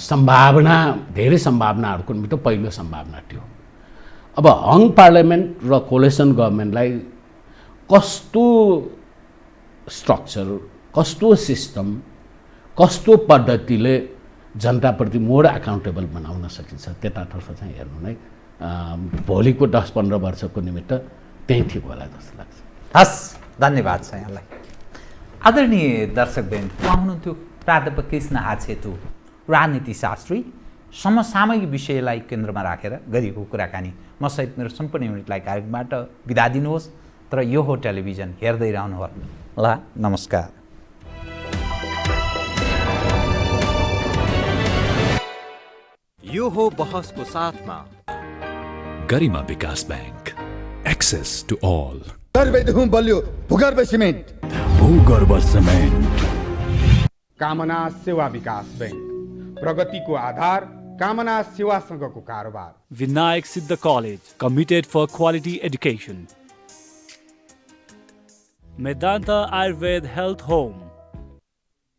S7: सम्भावना धेरै सम्भावनाहरूको निम्ति पहिलो सम्भावना थियो। अब हङ पार्लियामेन्ट र कोलेसन गभर्मेन्टलाई कस्तो स्ट्रक्चर, कस्तो सिस्टम, कस्तो पद्धतिले जनताप्रति मोर एकाउन्टेबल बनाउन सकिन्छ त्यतातर्फ चाहिँ हेर्नु नै भोलिको 10-15 वर्षको निमित्त त्यही ठिक होला जस्तो लाग्छ।
S6: हस्, धन्यवाद छ यहाँलाई। आदरणीय दर्शकवृन्द, उहाँ हुनुहुन्थ्यो प्राध्यापक कृष्ण आछेतु, राजनीतिशास्त्री। समसामयिक विषयलाई केन्द्रमा राखेर गरिएको कुराकानी। म सहित मेरो सम्पूर्ण युनिटलाई कार्यक्रमबाट बिदा दिनुहोस्, तर यो हो टेलिभिजन, हेर्दै रहनुहोला। नमस्कार।
S1: यो हो बहसको साथमा
S2: गरिमा विकास बैंक, एक्सेस टु ऑल।
S3: गर्भेदहुँ बलियो भूगर्भ सिमेन्ट।
S2: भूगर्भ सिमेन्ट।
S4: कामना सेवा विकास बैंक, प्रगतिको आधार कामना सेवासँगको कारोबार।
S5: Vinayak Siddha College, committed for quality education. Medanta Ayurved Health Home,